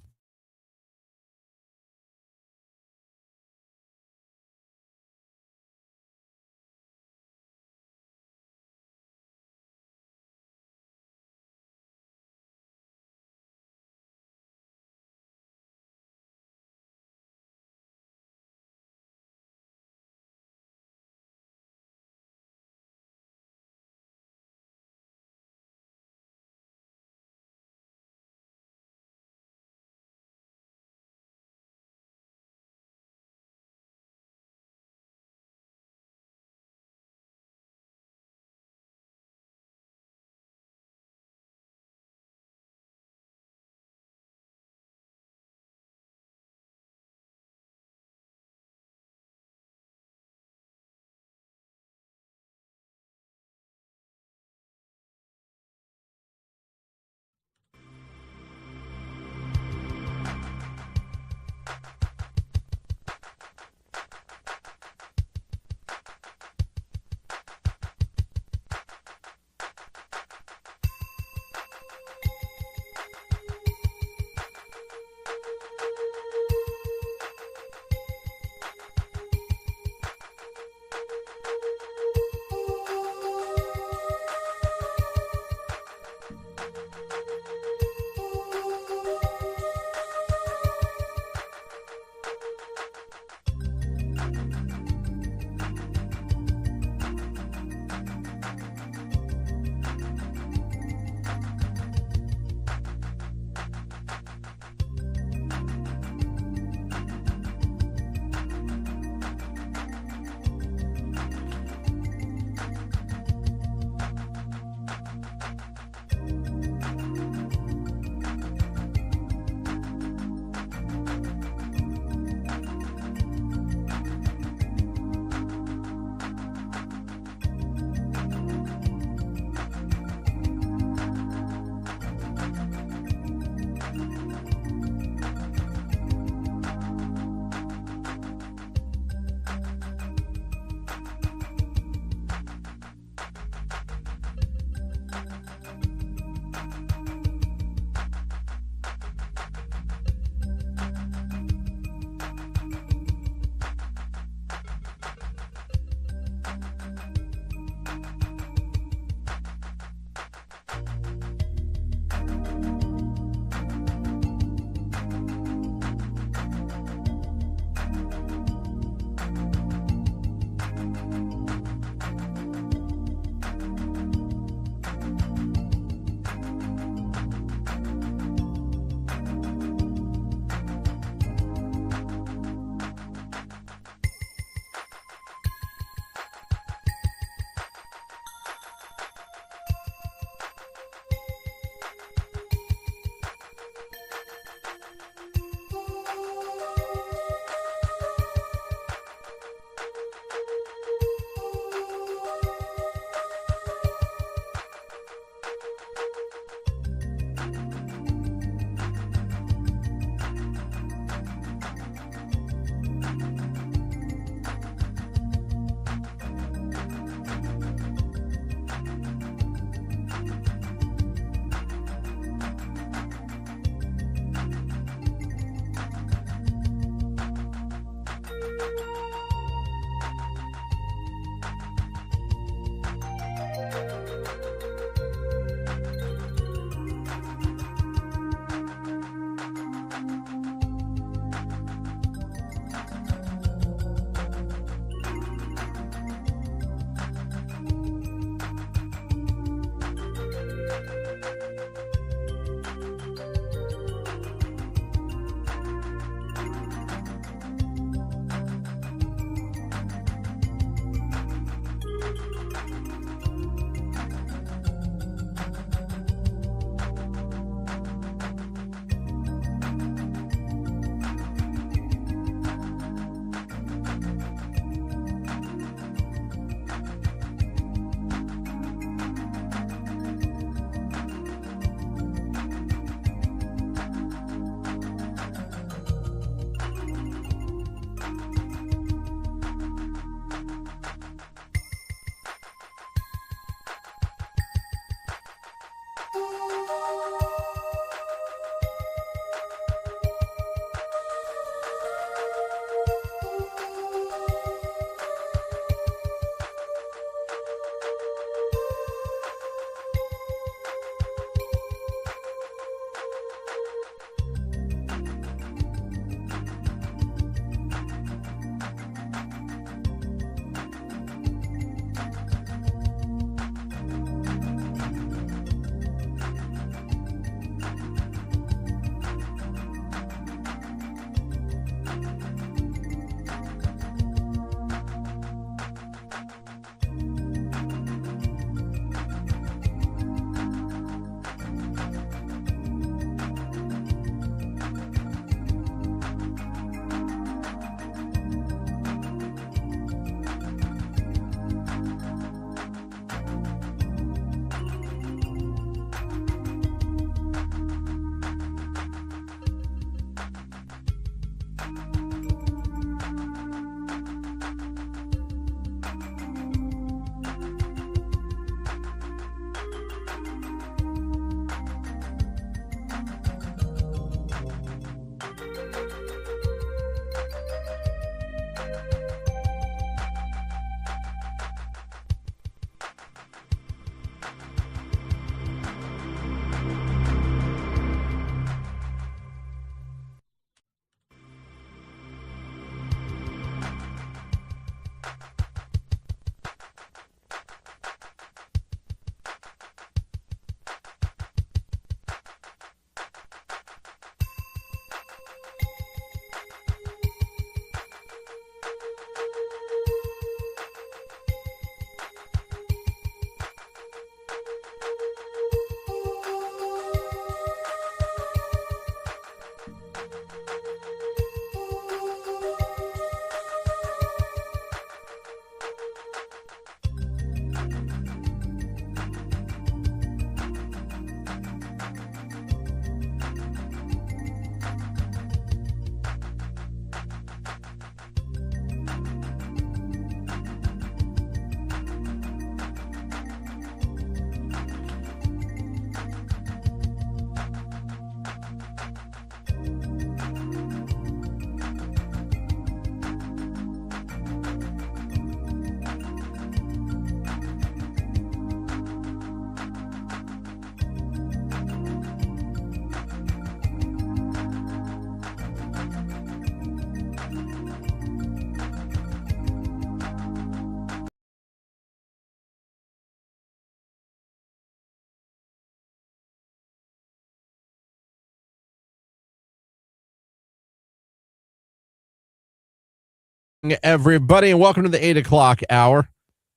Everybody, and welcome to the 8 o'clock hour.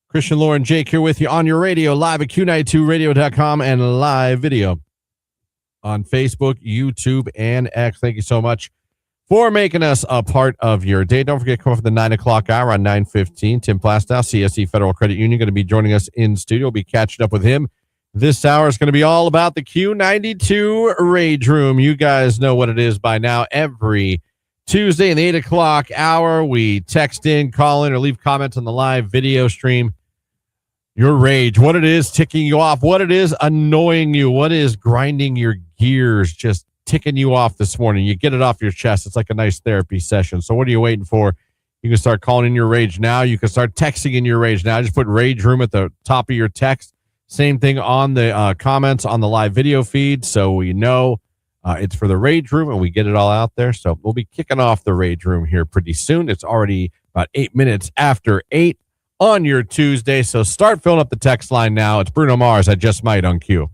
Christian, Lauren, Jake here with you on your radio, live at Q92radio.com and live video on Facebook, YouTube, and X. Thank you so much for making us a part of your day. Don't forget to come up for the 9 o'clock hour on 9:15. Tim Plastow, CSE Federal Credit Union, going to be joining us in studio. We'll be catching up with him. This hour is going to be all about the Q92 Rage Room. You guys know what it is by now. Every Tuesday in the 8 o'clock hour, we text in, call in, or leave comments on the live video stream. Your rage, what it is ticking you off, what it is annoying you, what is grinding your gears, just ticking you off this morning. You get it off your chest. It's like a nice therapy session. So what are you waiting for? You can start calling in your rage now. You can start texting in your rage now. Just put Rage Room at the top of your text. Same thing on the comments on the live video feed. So we know it's for the Rage Room, and we get it all out there. So we'll be kicking off the Rage Room here pretty soon. It's already about 8 minutes after 8 on your Tuesday. So start filling up the text line now. It's Bruno Mars, I Just Might on Q.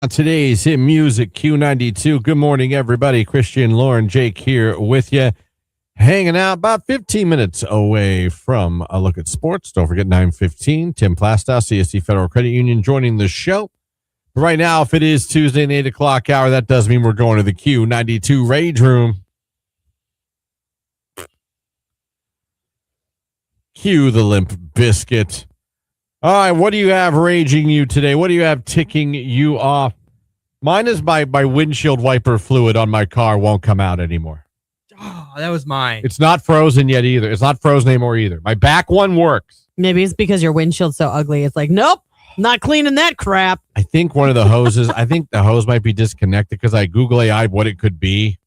Today's hit music, Q92. Good morning, everybody. Christian, Lauren, Jake here with you. Hanging out about 15 minutes away from a look at sports. Don't forget 9:15. Tim Plastow, CSE Federal Credit Union, joining the show. Right now, if it is Tuesday in the 8 o'clock hour, that does mean we're going to the Q92 Rage Room. Cue the Limp Biscuit. All right, what do you have raging you today? What do you have ticking you off? Mine is my windshield wiper fluid on my car won't come out anymore. Oh, that was mine. It's not frozen yet either. It's not frozen anymore either. My back one works. Maybe it's because your windshield's so ugly. It's like, nope, not cleaning that crap. I think one of the hoses, I think the hose might be disconnected because I Google AI'd what it could be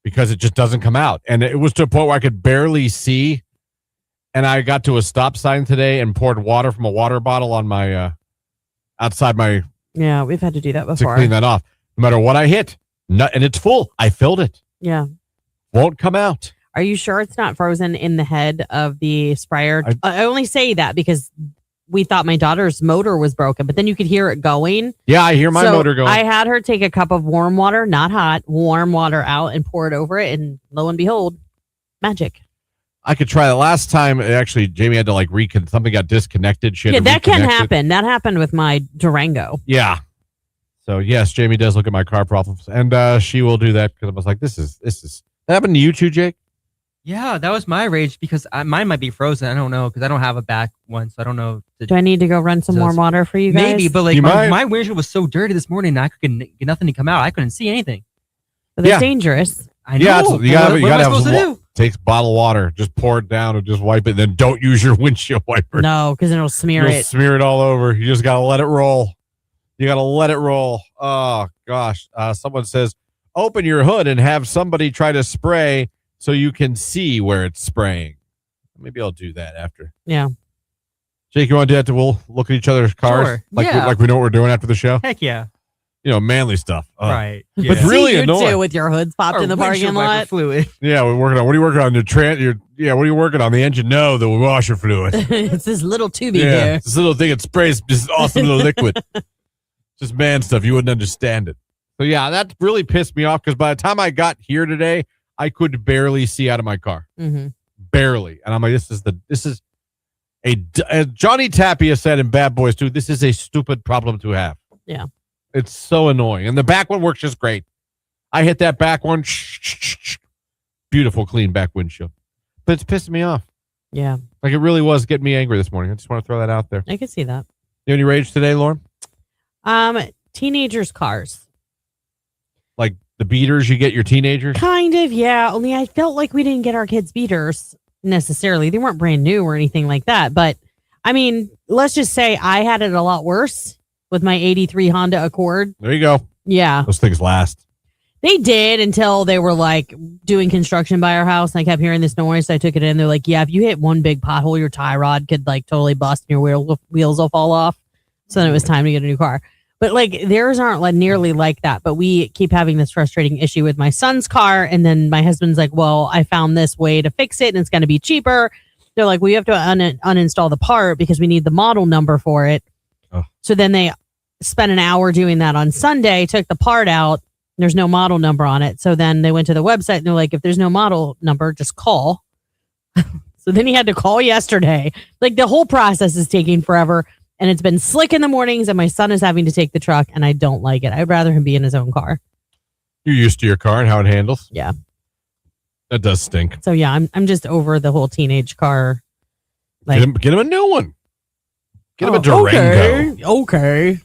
because it just doesn't come out. And it was to a point where I could barely see. And I got to a stop sign today and poured water from a water bottle on my, outside my. Yeah, we've had to do that before. To clean that off. No matter what I hit. And it's full. I filled it. Yeah. Won't come out. Are you sure it's not frozen in the head of the sprayer? I only say that because we thought my daughter's motor was broken, but then you could hear it going. Yeah, I hear my motor going. I had her take a cup of warm water, not hot, warm water out and pour it over it. And lo and behold, magic. I could try that. Last time, actually, Jamie had to something got disconnected. She had to that can reconnect happen. That happened with my Durango. Yeah. So, yes, Jamie does look at my car problems. And she will do that because I was like, this is. That happened to you too, Jake? Yeah, that was my rage because mine might be frozen. I don't know because I don't have a back one, so I don't know. Do I need to go run some warm water for you guys? Maybe, but like my windshield was so dirty this morning, I could get nothing to come out. I couldn't see anything. But that's dangerous. I know. Yeah, you gotta have supposed to do? Takes bottled water, just pour it down and just wipe it. Then don't use your windshield wiper. No, because it'll smear You'll smear it all over. You just gotta let it roll. You gotta let it roll. Oh gosh. Someone says, open your hood and have somebody try to spray so you can see where it's spraying. Maybe I'll do that after. Yeah. Jake, you want to do that? We'll look at each other's cars, sure. like we know what we're doing after the show. Heck yeah. Manly stuff. Right. Yeah. But really you annoying. too with your hoods popped in the parking lot. Fluid. Yeah, we're working on. What are you working on? What are you working on? The engine? No, the washer fluid. It's this little tubey here. This little thing that sprays this awesome little liquid. Just man stuff. You wouldn't understand it. So yeah, that really pissed me off because by the time I got here today, I could barely see out of my car. Mm-hmm. Barely. And I'm like, this is as Johnny Tapia said in Bad Boys 2, this is a stupid problem to have. Yeah. It's so annoying. And the back one works just great. I hit that back one. Beautiful, clean back windshield. But it's pissing me off. Yeah. Like it really was getting me angry this morning. I just want to throw that out there. I can see that. You have any rage today, Lauren? Teenagers' cars. Like the beaters you get your teenagers? Kind of, yeah. Only I felt like we didn't get our kids beaters necessarily. They weren't brand new or anything like that. But I mean, let's just say I had it a lot worse with my 83 Honda Accord. There you go. Yeah. Those things last. They did until they were like doing construction by our house. And I kept hearing this noise. So I took it in. They're like, yeah, if you hit one big pothole, your tie rod could like totally bust and your wheels will fall off. So then it was time to get a new car. But like theirs aren't like nearly like that. But we keep having this frustrating issue with my son's car. And then my husband's like, well, I found this way to fix it and it's going to be cheaper. They're like, well, you have to uninstall the part because we need the model number for it. Oh. So then they spent an hour doing that on Sunday, took the part out. There's no model number on it. So then they went to the website and they're like, if there's no model number, just call. So then he had to call yesterday. Like the whole process is taking forever. And it's been slick in the mornings and my son is having to take the truck and I don't like it. I'd rather him be in his own car. You're used to your car and how it handles? Yeah. That does stink. So yeah, I'm just over the whole teenage car. Like, get him a new one. Get him a Durango. Okay.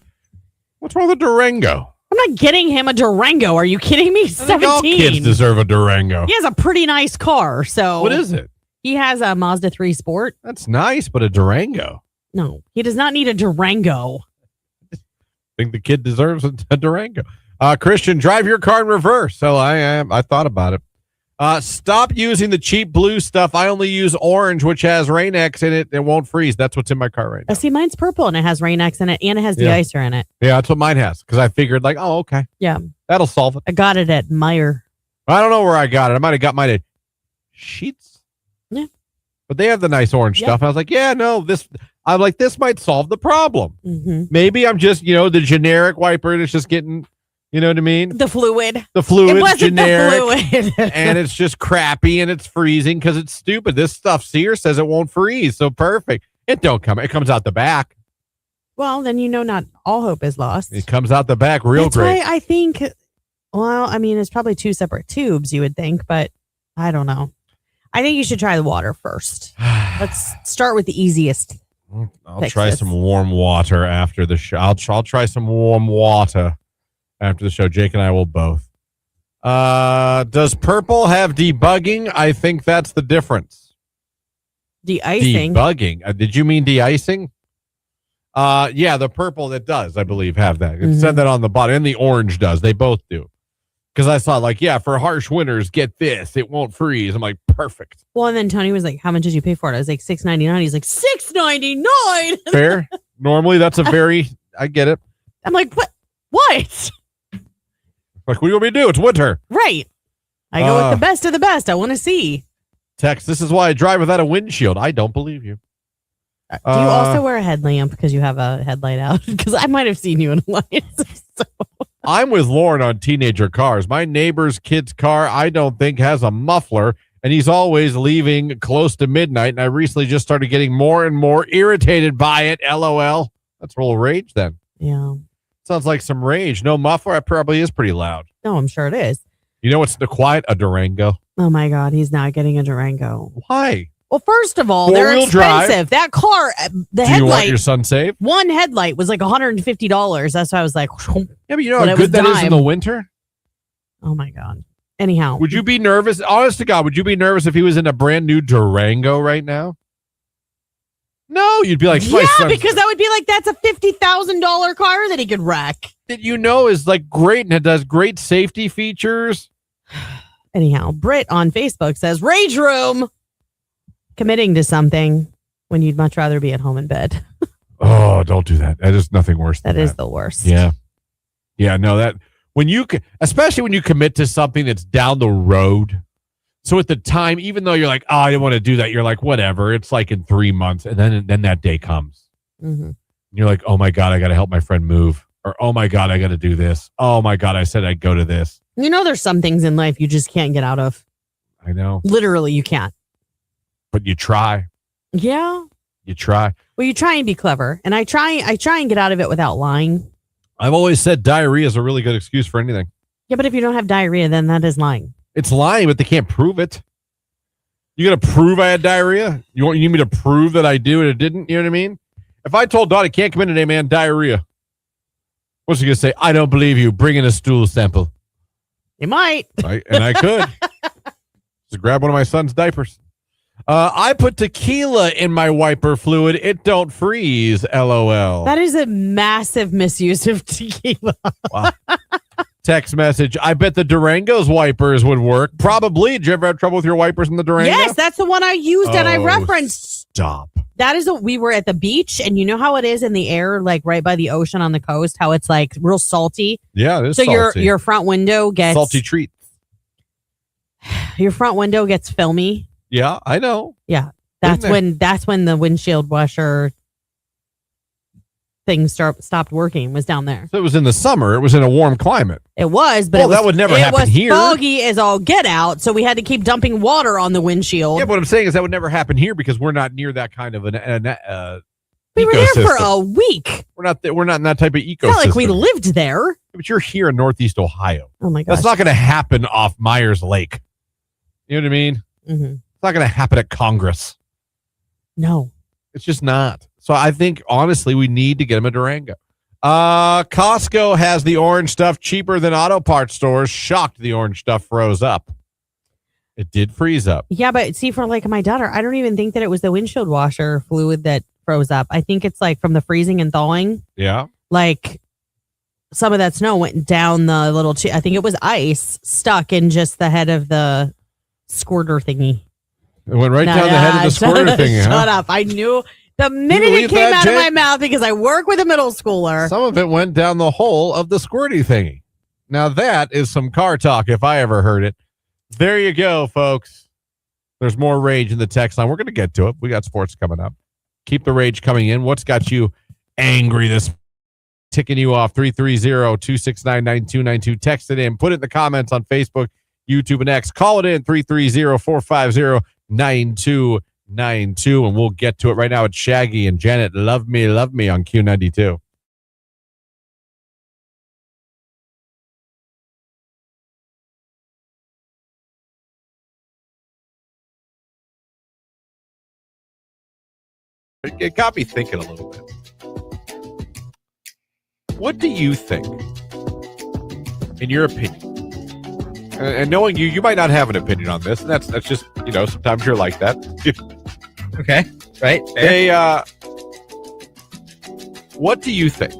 What's wrong with a Durango? I'm not getting him a Durango. Are you kidding me? 17. All kids deserve a Durango. He has a pretty nice car. So what is it? He has a Mazda 3 Sport. That's nice, but a Durango. No, he does not need a Durango. I think the kid deserves a Durango. Christian, drive your car in reverse. So I thought about it. Stop using the cheap blue stuff. I only use orange, which has Rain-X in it. It won't freeze. That's what's in my car right now. See, mine's purple and it has Rain-X in it and it has de-icer in it. Yeah, that's what mine has. Because I figured like, oh, okay. Yeah. That'll solve it. I got it at Meijer. I don't know where I got it. I might have got mine at Sheets. Yeah. But they have the nice orange stuff. I was like, yeah, no, this. I'm like, this might solve the problem. Mm-hmm. Maybe I'm just, the generic wiper and it's just getting, you know what I mean? The fluid. The fluid's It wasn't generic. the fluid. And it's just crappy and it's freezing because it's stupid. This stuff Sear says it won't freeze. So perfect. It don't come. It comes out the back. Well, then not all hope is lost. It comes out the back real That's great. why I think, it's probably 2 separate tubes, you would think, but I don't know. I think you should try the water first. Let's start with the easiest. I'll try some warm water after the show. I'll try some warm water after the show. Jake and I will both. Does purple have debugging? I think that's the difference. De-icing. Debugging. Did you mean de-icing? Yeah, the purple that does, I believe, have that. It said that on the bottom, and the orange does. They both do. Because I saw, for harsh winters, get this. It won't freeze. I'm like, perfect. Well, and then Tony was like, how much did you pay for it? I was like, $6.99. He's like, $6.99? Fair. Normally, that's I get it. I'm like, what? What? Like, what do you want me to do? It's winter. Right. I go with the best of the best. I want to see. Text, this is why I drive without a windshield. I don't believe you. Do you also wear a headlamp because you have a headlight out? Because I might have seen you in a light. I'm with Lauren on teenager cars. My neighbor's kid's car, I don't think, has a muffler, and he's always leaving close to midnight, and I recently just started getting more and more irritated by it. LOL. That's a little rage then. Yeah. Sounds like some rage. No muffler, it probably is pretty loud. No, I'm sure it is. You know what's the quiet? A Durango. Oh, my God. He's not getting a Durango. Why? Well, first of all, they're Four-wheel expensive. drive. That car, the Do you want headlight, your son saved? one headlight was like $150. That's why I was like, Yeah, but you know But how it was good that is in dime. the winter? oh, my God. Anyhow. Would you be nervous? Honest to God, would you be nervous if he was in a brand new Durango right now? No, you'd be like, my Yeah, son's- because that would be like, that's a $50,000 car that he could wreck. that is like great and it does great safety features. Anyhow, Britt on Facebook says, Rage Room. Committing to something when you'd much rather be at home in bed. Oh, don't do that. That is nothing worse than That is the worst. Yeah. Yeah, no, that especially when you commit to something that's down the road. So at the time, even though you're like, oh, I didn't want to do that, you're like, whatever. It's like in 3 months. And then that day comes. Mm-hmm. You're like, oh my God, I got to help my friend move. Or, oh my God, I got to do this. Oh my God, I said I'd go to this. There's some things in life you just can't get out of. I know. Literally, you can't. But you try. Yeah. You try. Well, you try and be clever. And I try and get out of it without lying. I've always said diarrhea is a really good excuse for anything. Yeah, but if you don't have diarrhea, then that is lying. It's lying, but they can't prove it. You got to prove I had diarrhea? You need me to prove that I do and it didn't? You know what I mean? If I told Dottie, can't come in today, man, diarrhea. What's he going to say? I don't believe you. Bring in a stool sample. You might. And I could. Just grab one of my son's diapers. I put tequila in my wiper fluid. It don't freeze. LOL. That is a massive misuse of tequila. Wow. Text message. I bet the Durango's wipers would work. Probably. Did you ever have trouble with your wipers in the Durango? Yes, that's the one I used and I referenced. Stop. That is we were at the beach, and you know how it is in the air, like right by the ocean on the coast, how it's like real salty. Yeah, it is so salty. your front window gets salty treat. Your front window gets filmy. Yeah, I know. Yeah, that's when the windshield washer thing stopped working. Was down there. So it was in the summer. It was in a warm climate. It was, but that would never happen here. It was foggy as all get out, so we had to keep dumping water on the windshield. Yeah, but what I'm saying is that would never happen here because we're not near that kind of an we were ecosystem. there for a week. We're not in that type of ecosystem. It's not like we lived there. But you're here in Northeast Ohio. Oh my gosh. That's not going to happen off Myers Lake. You know what I mean? Mm-hmm. It's not going to happen at Congress. No. It's just not. So I think, honestly, we need to get him a Durango. Costco has the orange stuff cheaper than auto parts stores. Shocked the orange stuff froze up. It did freeze up. Yeah, but see, for like my daughter, I don't even think that it was the windshield washer fluid that froze up. I think it's like from the freezing and thawing. Yeah. Like some of that snow went down the little, I think it was ice stuck in just the head of the squirter thingy. It went right down the head of the squirter thingy. Shut up. I knew the minute it came out of my mouth because I work with a middle schooler. Some of it went down the hole of the squirty thingy. Now that is some car talk if I ever heard it. There you go, folks. There's more rage in the text line. We're going to get to it. We got sports coming up. Keep the rage coming in. What's got you angry this ticking you off? 330-269-9292. Text it in. Put it in the comments on Facebook, YouTube, and X. Call it in 330-450-9292, and we'll get to it right now. It's Shaggy and Janet. Love me on Q92. It got me thinking a little bit. What do you think, in your opinion? And knowing you might not have an opinion on this, and that's just, sometimes you're like that. Okay, right. They, what do you think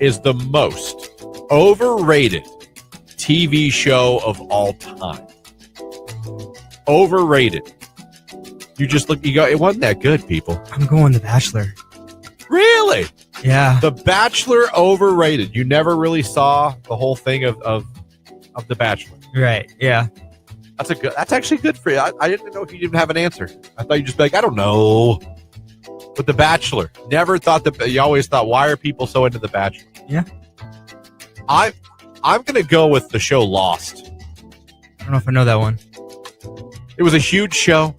is the most overrated TV show of all time? Overrated. You just look, you go, it wasn't that good, people. I'm going The Bachelor. Really? Yeah. The Bachelor overrated. You never really saw the whole thing of The Bachelor. Right. Yeah. That's actually good for you. I didn't know if you didn't have an answer. I thought you'd just be like, I don't know. But The Bachelor, never thought you always thought, why are people so into The Bachelor? Yeah. I'm gonna go with the show Lost. I don't know if I know that one. It was a huge show.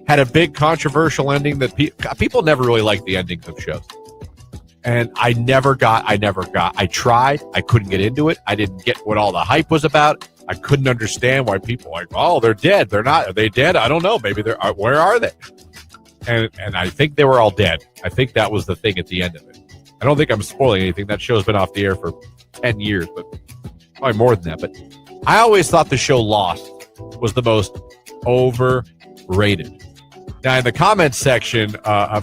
Had a big controversial ending that people never really like the endings of shows. And I tried. I couldn't get into it. I didn't get what all the hype was about. I couldn't understand why people were like, oh, they're dead. They're not. Are they dead? I don't know. Maybe where are they? And I think they were all dead. I think that was the thing at the end of it. I don't think I'm spoiling anything. That show's been off the air for 10 years, but probably more than that. But I always thought the show Lost was the most overrated. Now, in the comments section,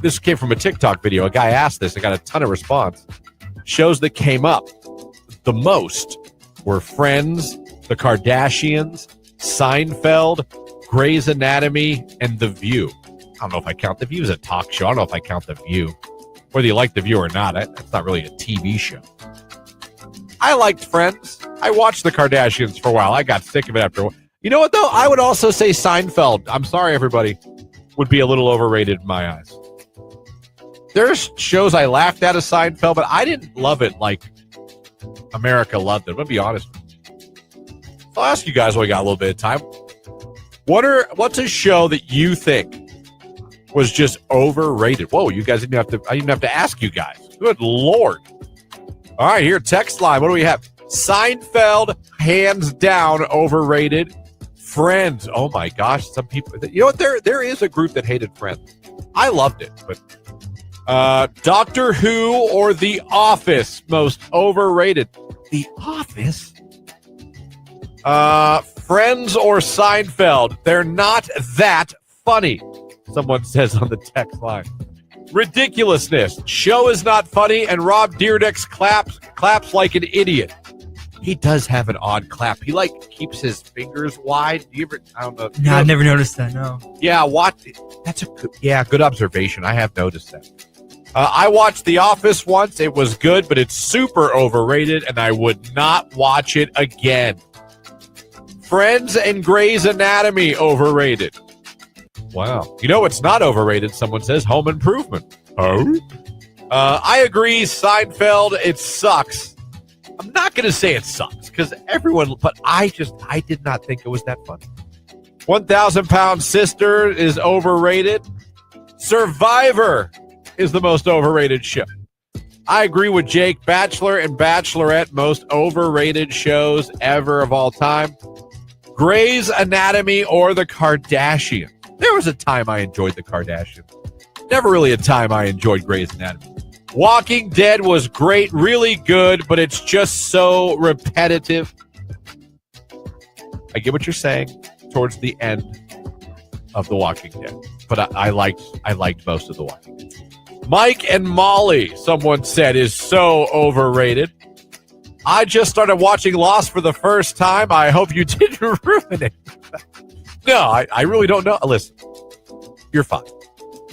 this came from a TikTok video. A guy asked this. I got a ton of response. Shows that came up the most were Friends, The Kardashians, Seinfeld, Grey's Anatomy, and The View. I don't know if I count The View as a talk show. I don't know if I count The View. Whether you like The View or not, that's not really a TV show. I liked Friends. I watched The Kardashians for a while. I got sick of it after a while. You know what, though? I would also say Seinfeld. I'm sorry, everybody. Would be a little overrated in my eyes. There's shows I laughed at Seinfeld, but I didn't love it like America loved it. I'm going to be honest. So I'll ask you guys while we got a little bit of time. What's a show that you think was just overrated? Whoa, you guys I didn't have to ask you guys. Good Lord. All right, here, text line. What do we have? Seinfeld, hands down, overrated. Friends. Oh my gosh, some people. You know what? There is a group that hated Friends. I loved it, but Doctor Who or The Office, most overrated. The Office. Friends or Seinfeld. They're not that funny. Someone says on the text line. Ridiculousness. Show is not funny, and Rob Dyrdek's claps like an idiot. He does have an odd clap. He keeps his fingers wide. Do you ever? I don't know. No, I've never noticed that. No. Yeah, that's good observation. I have noticed that. I watched The Office once. It was good, but it's super overrated, and I would not watch it again. Friends and Grey's Anatomy overrated. Wow. You know what's not overrated? Someone says Home Improvement. Oh. I agree. Seinfeld. It sucks. I'm not going to say it sucks because but I did not think it was that funny. 1,000 Pound Sister is overrated. Survivor is the most overrated show. I agree with Jake. Bachelor and Bachelorette, most overrated shows ever of all time. Grey's Anatomy or The Kardashians. There was a time I enjoyed The Kardashians. Never really a time I enjoyed Grey's Anatomy. Walking Dead was great, really good, but it's just so repetitive. I get what you're saying towards the end of The Walking Dead, but I liked most of The Walking Dead. Mike and Molly, someone said, is so overrated. I just started watching Lost for the first time. I hope you didn't ruin it. No, I really don't know. Listen, you're fine.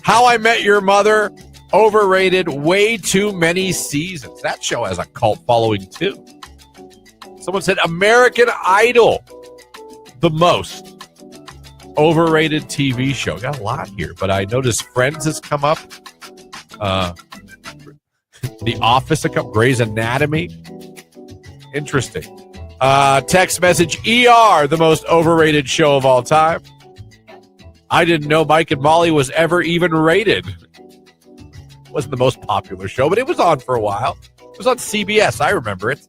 How I Met Your Mother, overrated, way too many seasons. That show has a cult following too. Someone said American Idol, the most overrated TV show. Got a lot here, but I noticed Friends has come up. The Office, Grey's Anatomy. Interesting. Text message, ER, the most overrated show of all time. I didn't know Mike and Molly was ever even rated. Wasn't the most popular show, but it was on for a while. It was on CBS. I remember it.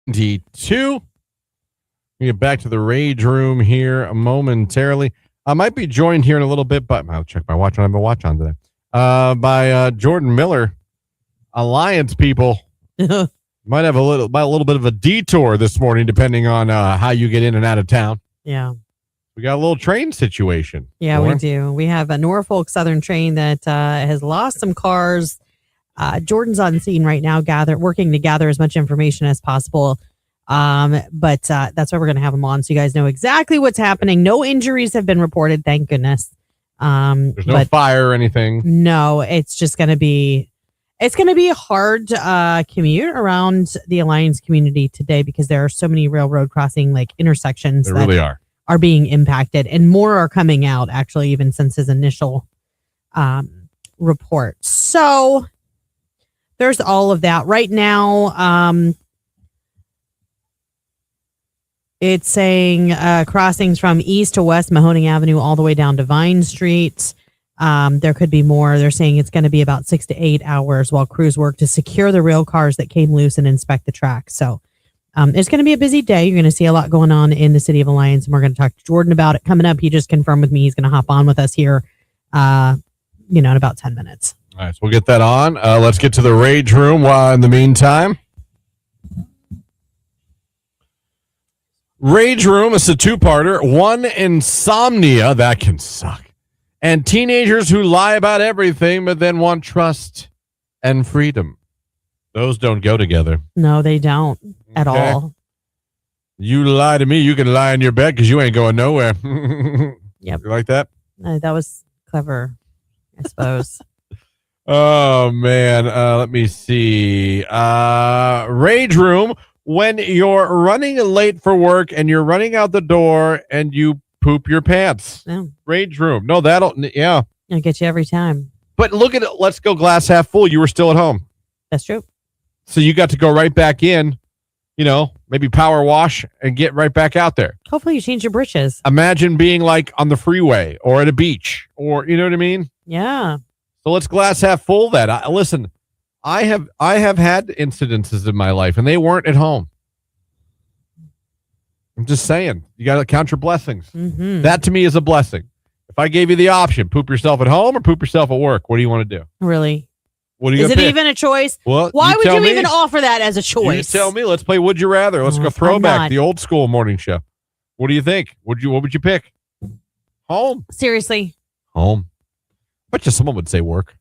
D2. We get back to the Rage Room here momentarily. I might be joined here in a little bit, but I'll check my watch. I have a watch on today. By Jordan Miller, Alliance people. Might have a little bit of a detour this morning, depending on how you get in and out of town. Yeah. We got a little train situation. Yeah, we do. We have a Norfolk Southern train that has lost some cars. Jordan's on scene right now, working to gather as much information as possible. But that's why we're going to have him on, so you guys know exactly what's happening. No injuries have been reported, thank goodness. There's no fire or anything. No, it's just going to be. It's going to be a hard commute around the Alliance community today because there are so many railroad crossing intersections There really are being impacted, and more are coming out actually even since his initial report. So there's all of that right now. It's saying crossings from east to west, Mahoning Avenue, all the way down to Vine Street. There could be more. They're saying it's going to be about 6 to 8 hours while crews work to secure the rail cars that came loose and inspect the track. So it's going to be a busy day. You're going to see a lot going on in the city of Alliance, and we're going to talk to Jordan about it coming up. He just confirmed with me he's going to hop on with us here, in about 10 minutes. All right, so we'll get that on. Let's get to the Rage Room while in the meantime. Rage Room is a two-parter. One, insomnia. That can suck. And teenagers who lie about everything but then want trust and freedom. Those don't go together. No, they don't at all. You lie to me, you can lie in your bed because you ain't going nowhere. Yep. You like that? That was clever, I suppose. Oh man, let me see. Rage room when you're running late for work and you're running out the door and you poop your pants. Yeah. Rage room. No, yeah. I'll get you every time. But look at it. Let's go glass half full. You were still at home. That's true. So you got to go right back in, maybe power wash and get right back out there. Hopefully you change your britches. Imagine being like on the freeway or at a beach or, you know what I mean? Yeah. So let's glass half full that. Listen, I have had incidences in my life and they weren't at home. I'm just saying, you got to count your blessings. Mm-hmm. That to me is a blessing. If I gave you the option, poop yourself at home or poop yourself at work, what do you want to do? Really? What do you Is it pick? even a choice? Well, why would tell you me. even offer that as a choice? You tell me. Let's play Would You Rather. Let's go I'm throwback, not. the old school morning show. What do you think? What would you pick? Home. Seriously. Home. Bet you someone would say work.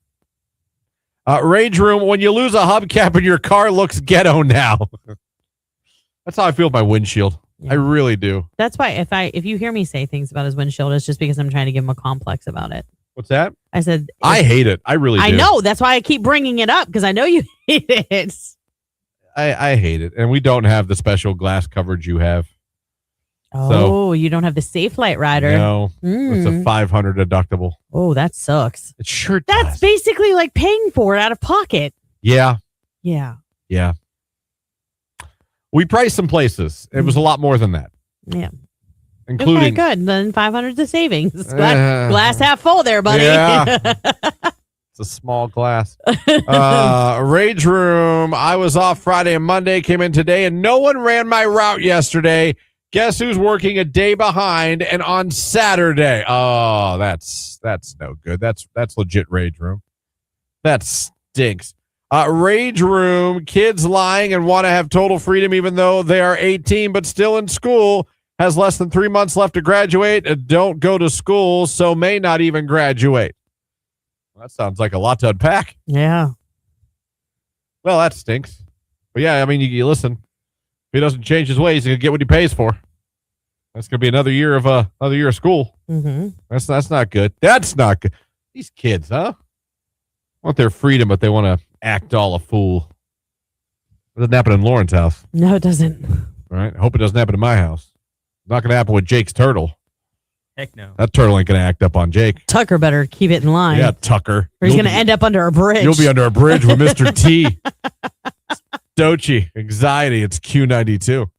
Rage room, when you lose a hubcap and your car looks ghetto now. That's how I feel with my windshield. Yeah. I really do. That's why if you hear me say things about his windshield, it's just because I'm trying to give him a complex about it. What's that? I said I hate it. I really do. I know. That's why I keep bringing it up because I know you hate it. I hate it. And we don't have the special glass coverage you have. Oh, you don't have the Safe Light Rider. No. It's a $500 deductible. Oh, that sucks. It sure That's does. basically like paying for it out of pocket. Yeah. Yeah. Yeah. We priced some places. It was a lot more than that. Yeah. Including. Okay, good. Then 500 to savings. Glass half full there, buddy. Yeah. It's a small glass. Rage room. I was off Friday and Monday, came in today, and no one ran my route yesterday. Guess who's working a day behind and on Saturday? Oh, that's no good. That's legit rage room. That stinks. Rage room. Kids lying and want to have total freedom even though they are 18 but still in school. Has less than 3 months left to graduate. Don't go to school, so may not even graduate. Well, that sounds like a lot to unpack. Yeah. Well, that stinks. But yeah, I mean, you listen. If he doesn't change his ways, he's gonna get what he pays for. That's gonna be another year of school. Mm-hmm. That's not good. That's not good. These kids, huh? Want their freedom, but they want to act all a fool. It doesn't happen in Lauren's house. No, it doesn't. All right. I hope it doesn't happen in my house. Not going to happen with Jake's turtle. Heck no. That turtle ain't going to act up on Jake. Tucker better keep it in line. Yeah, Tucker. Or he's going to end up under a bridge. You'll be under a bridge with Mr. T. Dochi. Anxiety. It's Q92.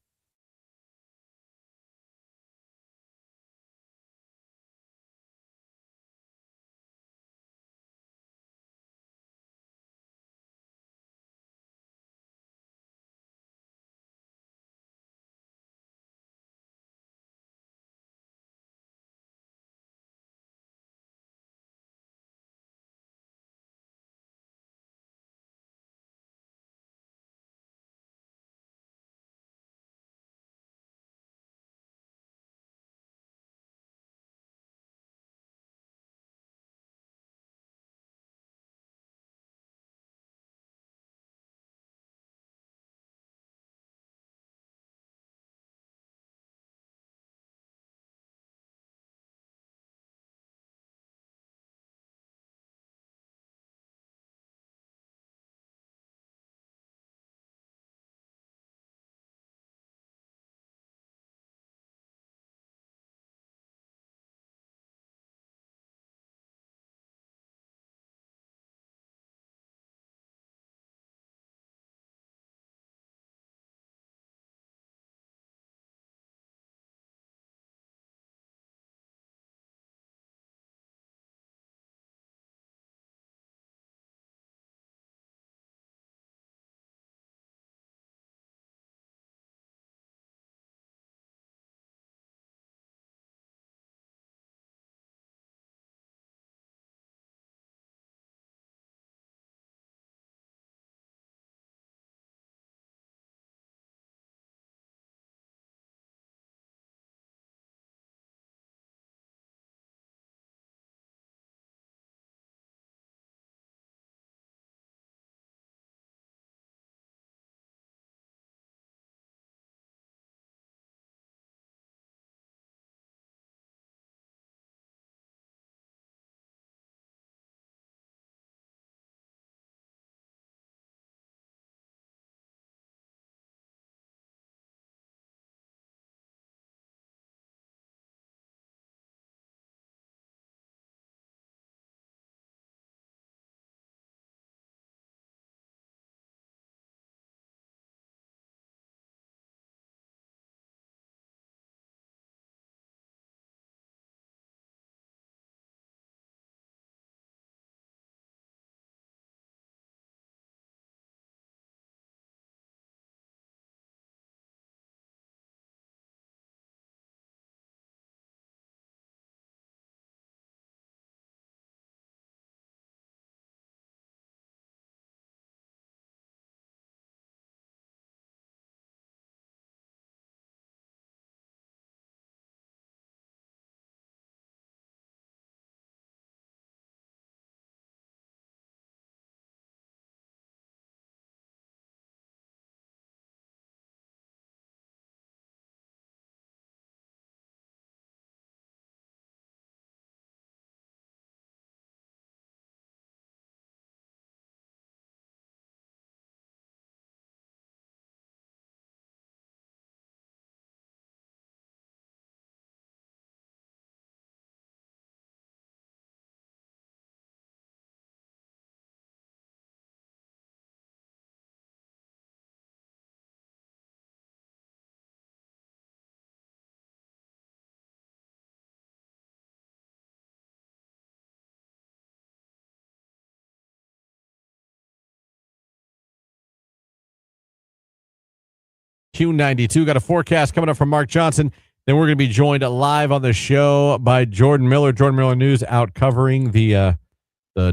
Q92. Got a forecast coming up from Mark Johnson. Then we're going to be joined live on the show by Jordan Miller. Jordan Miller News out covering the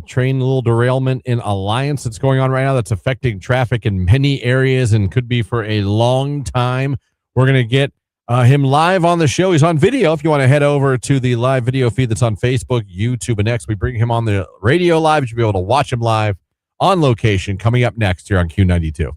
train little derailment in Alliance that's going on right now that's affecting traffic in many areas and could be for a long time. We're going to get him live on the show. He's on video. If you want to head over to the live video feed that's on Facebook, YouTube, and X, we bring him on the radio live. You should be able to watch him live on location coming up next here on Q92.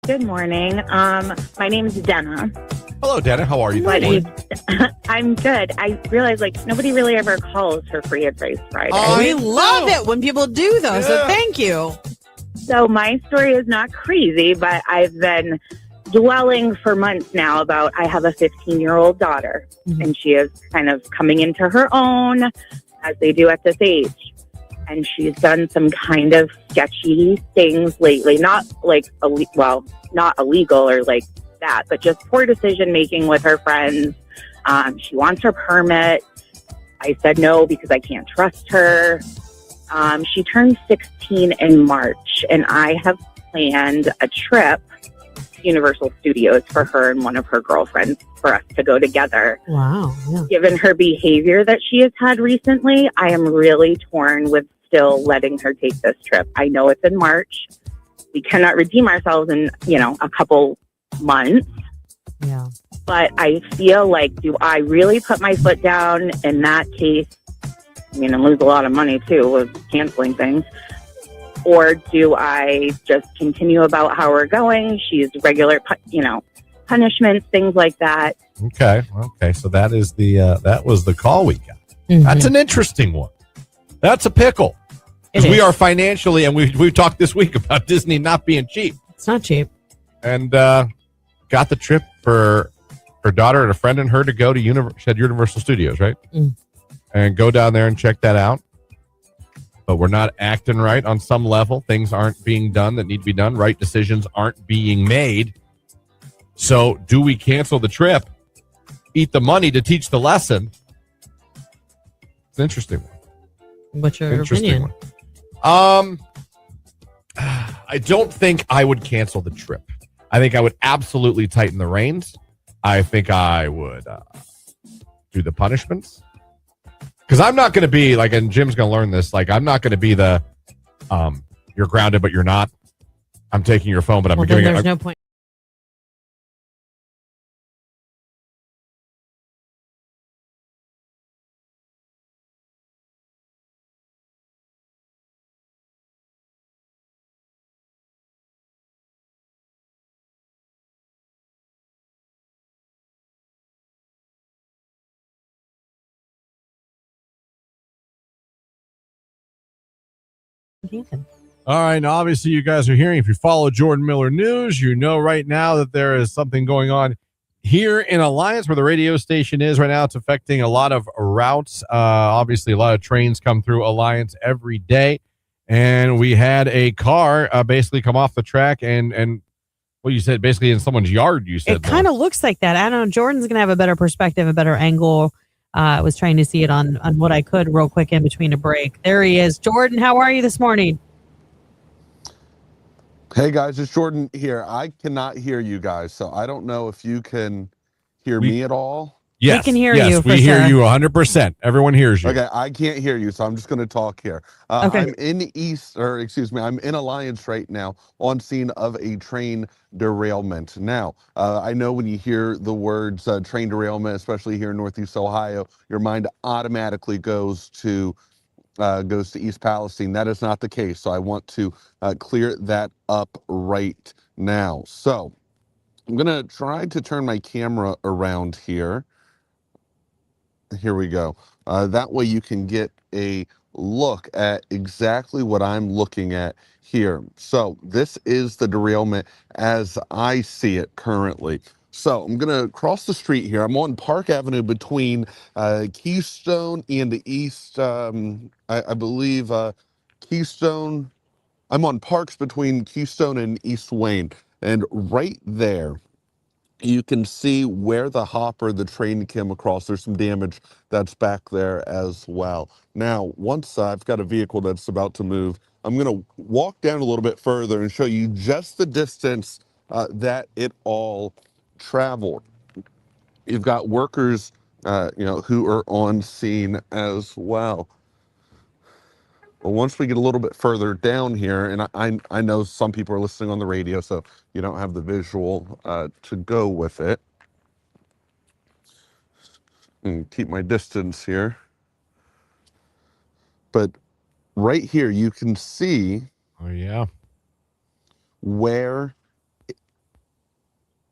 Good morning. My name is Denna. Hello, Dana. How are you? I'm good. I realize nobody really ever calls for free advice Friday. We love it when people do though. So thank you. So my story is not crazy, but I've been dwelling for months now about I have a 15-year-old daughter, and she is kind of coming into her own as they do at this age. And she's done some kind of sketchy things lately, not not illegal or like that, but just poor decision making with her friends. She wants her permit. I said no because I can't trust her. She turned 16 in March, and I have planned a trip to Universal Studios for her and one of her girlfriends for us to go together. Wow. Yeah. Given her behavior that she has had recently, I am really torn with still letting her take this trip. I know it's in March. We cannot redeem ourselves in, a couple months. Yeah. But I feel like, do I really put my foot down in that case? I mean, and lose a lot of money too with canceling things. Or do I just continue about how we're going? She's regular, punishments, things like that. Okay. So that is that was the call we got. Mm-hmm. That's an interesting one. That's a pickle. Because we are financially, and we've talked this week about Disney not being cheap. It's not cheap. And got the trip for her daughter and a friend and her to go to Universal Studios, right? Mm. And go down there and check that out. But we're not acting right on some level. Things aren't being done that need to be done. Right decisions aren't being made. So do we cancel the trip, eat the money to teach the lesson? It's an interesting one. What's your opinion? I don't think I would cancel the trip. I think I would absolutely tighten the reins. I think I would do the punishments. Because I'm not going to be and Jim's going to learn this, I'm not going to be the, you're grounded, but you're not. I'm taking your phone, but I'm giving it. There's no point. All right. Now, obviously, you guys are hearing, if you follow Jordan Miller News, you know right now that there is something going on here in Alliance where the radio station is right now. It's affecting a lot of routes. Obviously, a lot of trains come through Alliance every day. And we had a car basically come off the track and well, you said basically in someone's yard, you said. It kind of looks like that. I don't know. Jordan's going to have a better perspective, a better angle. I was trying to see it on what I could real quick in between a break. There he is. Jordan, how are you this morning? Hey, guys, it's Jordan here. I cannot hear you guys, so I don't know if you can hear me at all. Yes, we can hear you. We hear you 100%. Everyone hears you. Okay, I can't hear you, so I'm just going to talk here. Okay. I'm in Alliance right now on scene of a train derailment. Now, I know when you hear the words train derailment, especially here in Northeast Ohio, your mind automatically goes to East Palestine. That is not the case, so I want to clear that up right now. So I'm going to try to turn my camera around here. Here we go. That way you can get a look at exactly what I'm looking at here. So this is the derailment as I see it currently. So I'm going to cross the street here. I'm on Park Avenue between Keystone and the East, I believe Keystone I'm on Parks between Keystone and East Wayne, and right there, you can see where the hopper, the train came across. There's some damage that's back there as well. Now, once I've got a vehicle that's about to move, I'm going to walk down a little bit further and show you just the distance that it all traveled. You've got workers, who are on scene as well. Well, once we get a little bit further down here, and I know some people are listening on the radio, so you don't have the visual to go with it. And keep my distance here. But right here, you can see Oh, yeah. where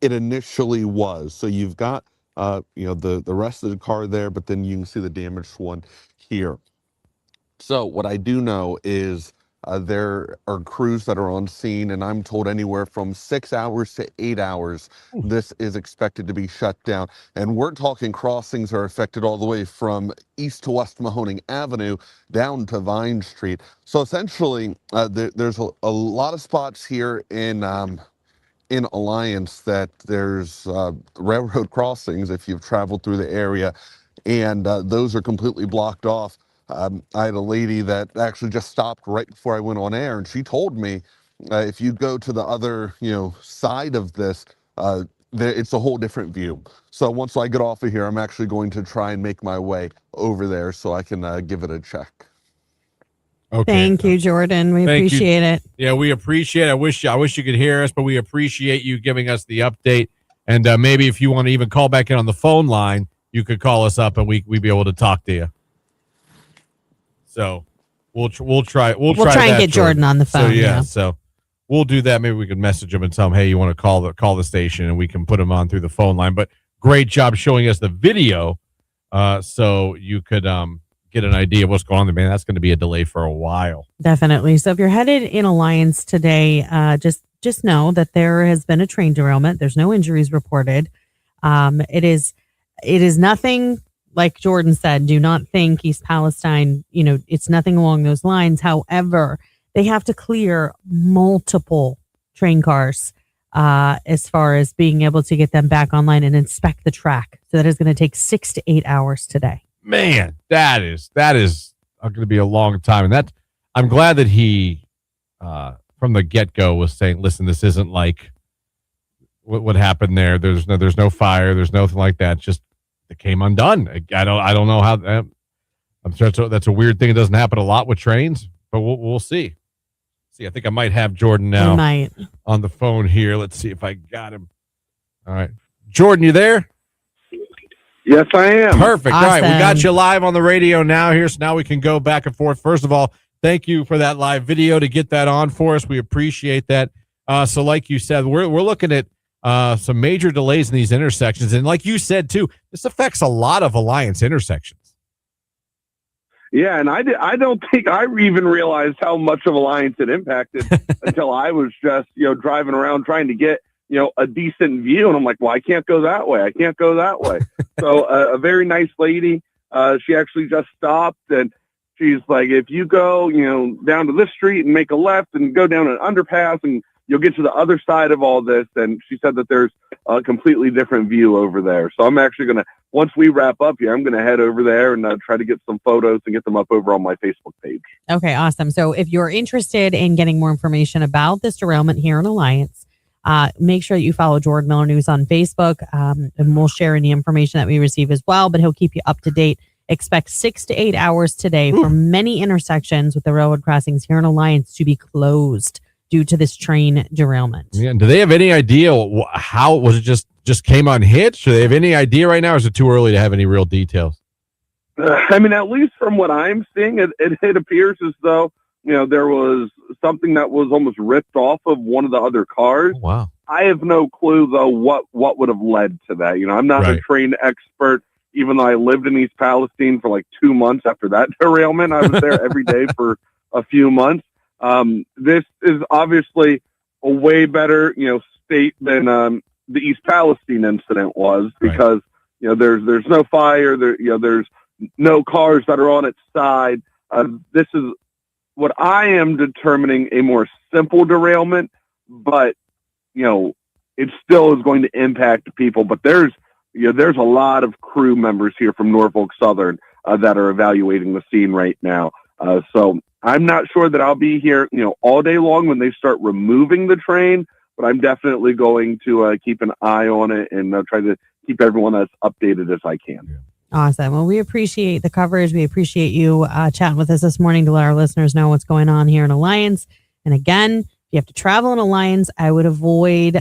it initially was. So you've got, the rest of the car there, but then you can see the damaged one here. So what I do know is there are crews that are on scene, and I'm told anywhere from 6 hours to 8 hours, this is expected to be shut down. And we're talking crossings are affected all the way from east to west Mahoning Avenue down to Vine Street. So essentially, there's a lot of spots here in Alliance that there's railroad crossings if you've traveled through the area, and those are completely blocked off. I had a lady that actually just stopped right before I went on air, and she told me if you go to the other side of this, it's a whole different view. So once I get off of here, I'm actually going to try and make my way over there so I can give it a check. Okay. Thank you, Jordan. We Thank you. appreciate it. Yeah, we appreciate it. I wish you could hear us, but we appreciate you giving us the update. And maybe if you want to even call back in on the phone line, you could call us up and we'd be able to talk to you. So we'll try and get Jordan on the phone. So so we'll do that. Maybe we could message him and tell him, hey, you want to call the station, and we can put him on through the phone line. But great job showing us the video, so you could get an idea of what's going on there, man. That's going to be a delay for a while. Definitely. So if you're headed in Alliance today, just know that there has been a train derailment. There's no injuries reported. It is nothing like Jordan said. Do not think East Palestine, it's nothing along those lines. However, they have to clear multiple train cars as far as being able to get them back online and inspect the track. So that is going to take 6 to 8 hours today. Man, that is going to be a long time. And I'm glad that he, from the get-go, was saying, listen, this isn't like what happened there. There's no fire. There's nothing like that. Just it came undone. I don't know how. I'm sure that's a weird thing. It doesn't happen a lot with trains, but we'll see. I think I might have Jordan now on the phone here. Let's see if I got him. All right. Jordan, you there? Yes, I am. Perfect. Awesome. All right. We got you live on the radio now here. So now we can go back and forth. First of all, thank you for that live video to get that on for us. We appreciate that. So like you said, we're looking at some major delays in these intersections. And like you said, too, this affects a lot of Alliance intersections. Yeah, and I don't think I even realized how much of Alliance it impacted until I was just, driving around trying to get, a decent view. And I'm like, well, I can't go that way. I can't go that way. So a very nice lady, she actually just stopped, and she's like, if you go, down to this street and make a left and go down an underpass and you'll get to the other side of all this. And she said that there's a completely different view over there. So I'm actually going to, once we wrap up here, I'm going to head over there and try to get some photos and get them up over on my Facebook page. Okay, awesome. So if you're interested in getting more information about this derailment here in Alliance, make sure that you follow Jordan Miller News on Facebook, and we'll share any information that we receive as well, but he'll keep you up to date. Expect 6 to 8 hours today for many intersections with the railroad crossings here in Alliance to be closed due to this train derailment. Yeah. Do they have any idea how was it just came unhitched? Do they have any idea right now? Or is it too early to have any real details? I mean, at least from what I'm seeing, it appears as though, there was something that was almost ripped off of one of the other cars. Oh, wow. I have no clue, though, what would have led to that. I'm not a train expert, even though I lived in East Palestine for like 2 months after that derailment. I was there every day for a few months. This is obviously a way better, state than the East Palestine incident was, because there's no fire, there's no cars that are on its side. This is what I am determining a more simple derailment, but it still is going to impact people. But there's a lot of crew members here from Norfolk Southern that are evaluating the scene right now. So I'm not sure that I'll be here, all day long when they start removing the train, but I'm definitely going to keep an eye on it and try to keep everyone as updated as I can. Awesome. Well, we appreciate the coverage. We appreciate you chatting with us this morning to let our listeners know what's going on here in Alliance. And again, if you have to travel in Alliance, I would avoid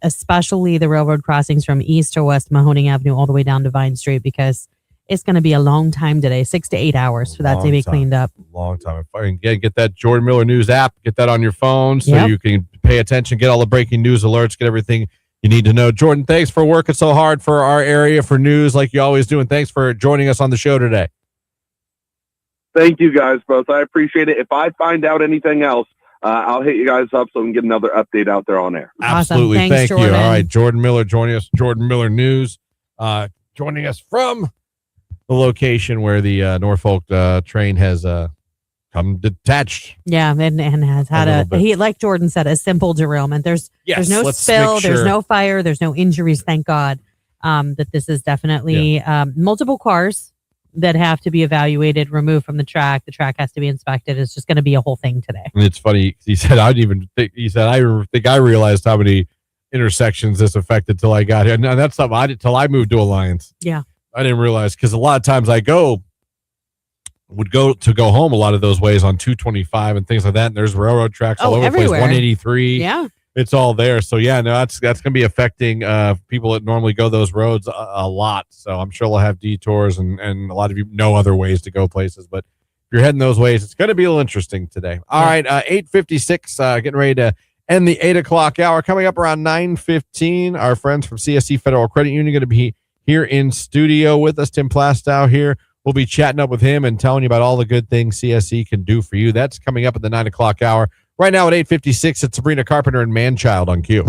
especially the railroad crossings from east to west Mahoning Avenue all the way down to Vine Street, because it's going to be a long time today, 6 to 8 hours for that to be cleaned up. Long time. If I can get that Jordan Miller News app, get that on your phone so you can pay attention, get all the breaking news alerts, get everything you need to know. Jordan, thanks for working so hard for our area for news like you always do, and thanks for joining us on the show today. Thank you guys both. I appreciate it. If I find out anything else, I'll hit you guys up so we can get another update out there on air. Absolutely. Awesome. Thanks, Thank Jordan. you. All right, Jordan Miller joining us. Jordan Miller News joining us from the location where the Norfolk train has come detached. Yeah, and has had he, like Jordan said, a simple derailment. There's no spill, there's no fire, there's no injuries, thank God. That this is definitely multiple cars that have to be evaluated, removed from the track. The track has to be inspected. It's just going to be a whole thing today. And it's funny. He said, I think I realized how many intersections this affected till I got here. Now that's something I did till I moved to Alliance. Yeah. I didn't realize, because a lot of times I would go home a lot of those ways on 225 and things like that. And there's railroad tracks all over everywhere. the place. 183. Yeah. It's all there. So yeah, no, that's going to be affecting people that normally go those roads a lot. So I'm sure they'll have detours and a lot of you know other ways to go places. But if you're heading those ways, it's going to be a little interesting today. All right, 8:56, getting ready to end the 8 o'clock hour. Coming up around 9:15, our friends from CSE Federal Credit Union are going to be here in studio with us. Tim Plastow here. We'll be chatting up with him and telling you about all the good things CSE can do for you. That's coming up at the 9 o'clock hour. Right now at 8:56, it's Sabrina Carpenter and Manchild on Q.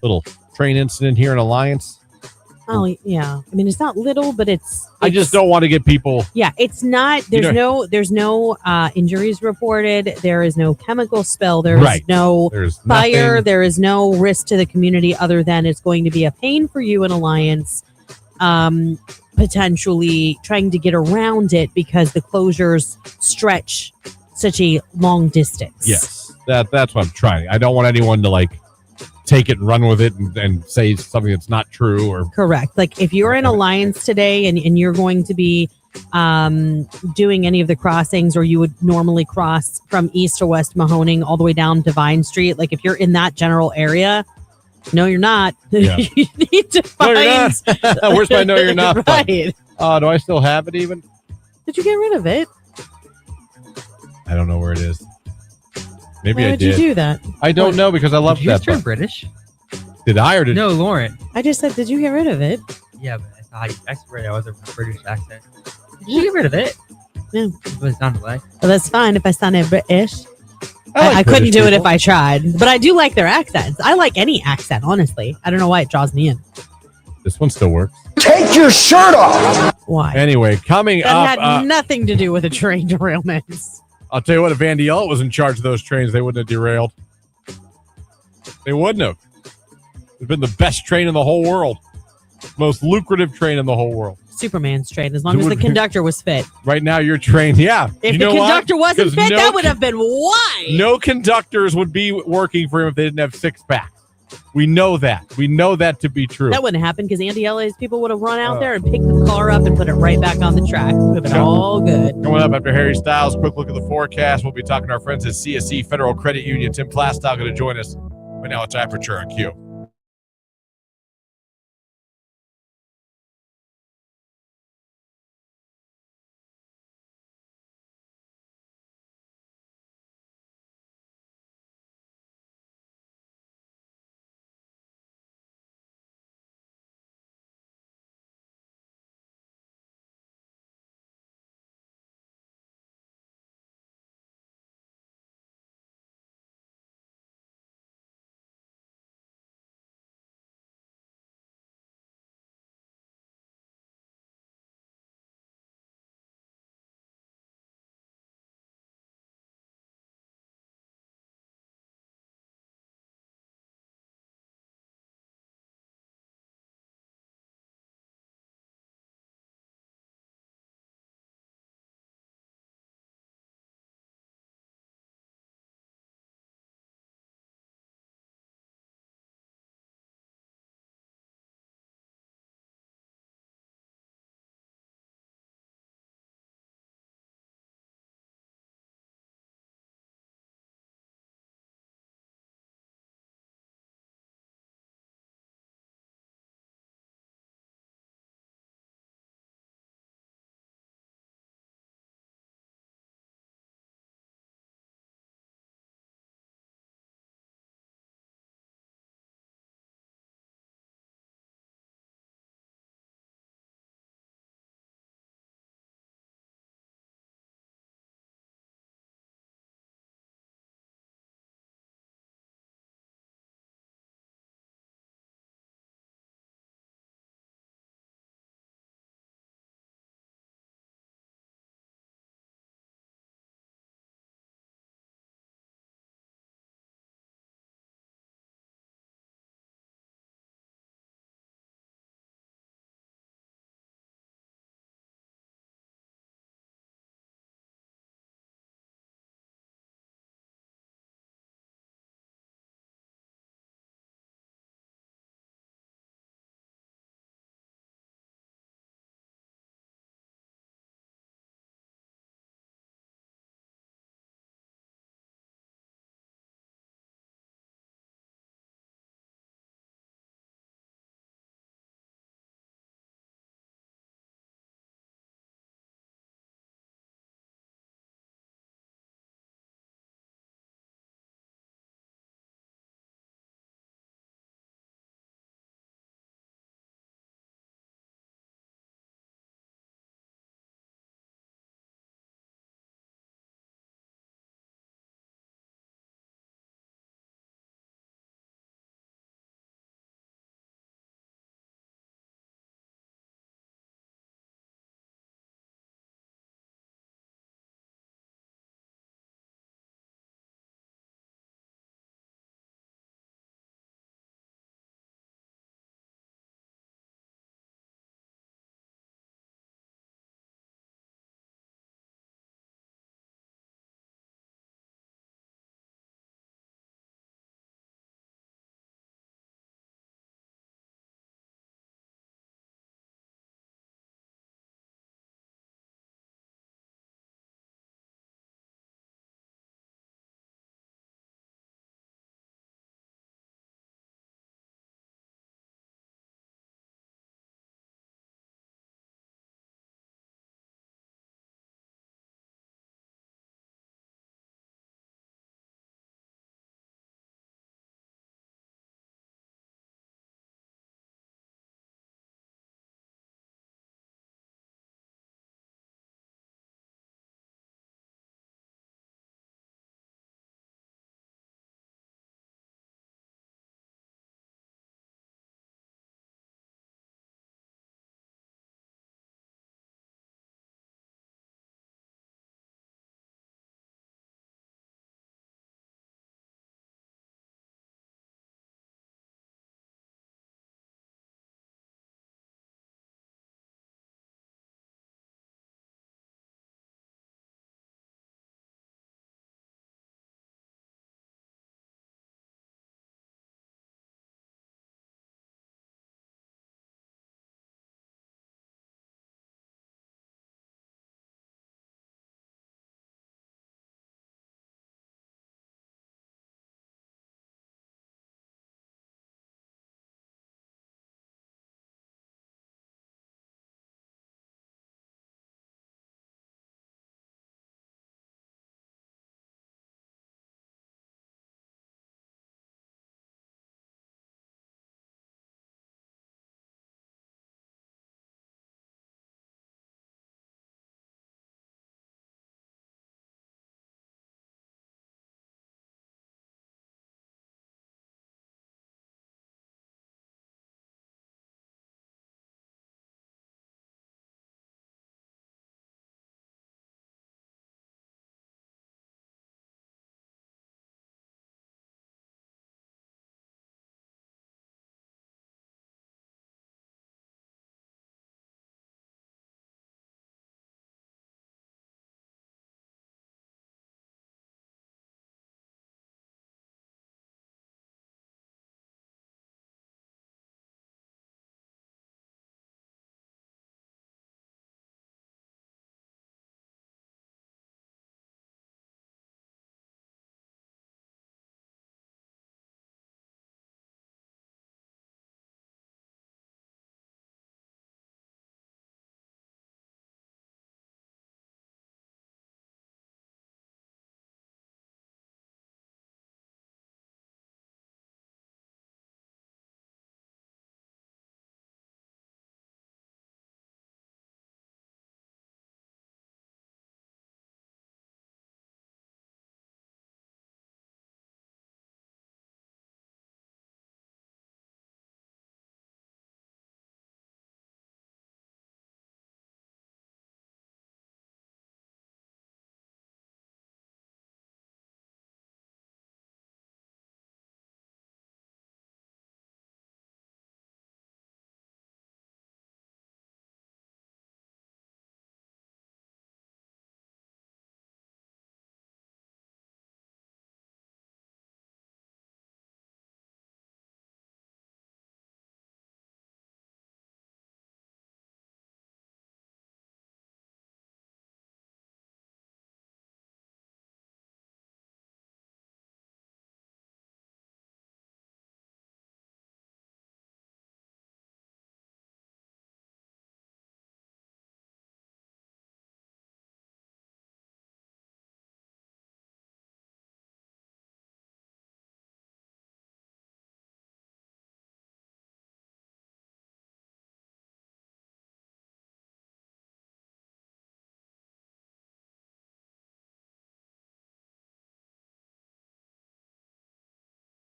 little train incident here in Alliance. Oh yeah, I mean it's not little, but it's I just don't want to get people. Yeah, it's not. There's no injuries reported. There is no chemical spill. There is Right. no There's fire. nothing. There is no risk to the community other than it's going to be a pain for you in Alliance, potentially trying to get around it because the closures stretch such a long distance. Yes, that's what I'm trying. I don't want anyone to take it and run with it and say something that's not true or Correct. Like if you're in Alliance today and you're going to be doing any of the crossings, or you would normally cross from east to west Mahoning all the way down to Vine Street, like if you're in that general area, no, you're not. Yeah. You need to No, find. you're not. Where's my no, you're not button? Right. Do I still have it even? Did you get rid of it? I don't know where it is. Maybe Why I would did. you do that? I don't know because I love Did you that just turn button. British? Did I or did No, Lauren. I just said, did you get rid of it? Yeah, but that's not how you accent. That was a British accent. Did you get rid of it? Yeah. That's what it sounded like. Well, that's fine if I sounded British. like I couldn't British do it people. if I tried, but I do like their accents. I like any accent, honestly. I don't know why it draws me in. This one still works. Take your shirt off. Why? Anyway, coming That up, had nothing to do with a train derailment. I'll tell you what, if Andy Ellett was in charge of those trains, they wouldn't have derailed. They wouldn't have. It's been the best train in the whole world. Most lucrative train in the whole world. Superman's train, as long as the Would- conductor was fit. Right now, your train, yeah. If You the know why? conductor wasn't 'Cause fit, no that would have been why. No conductors would be working for him if they didn't have six packs. We know that. We know that to be true. That wouldn't happen because Andy LA's people would have run out there and picked the car up and put it right back on the track. It would have been all good. Coming up after Harry Styles, quick look at the forecast. We'll be talking to our friends at CSE Federal Credit Union. Tim Plastow going to join us. Right now, it's Aperture on Q.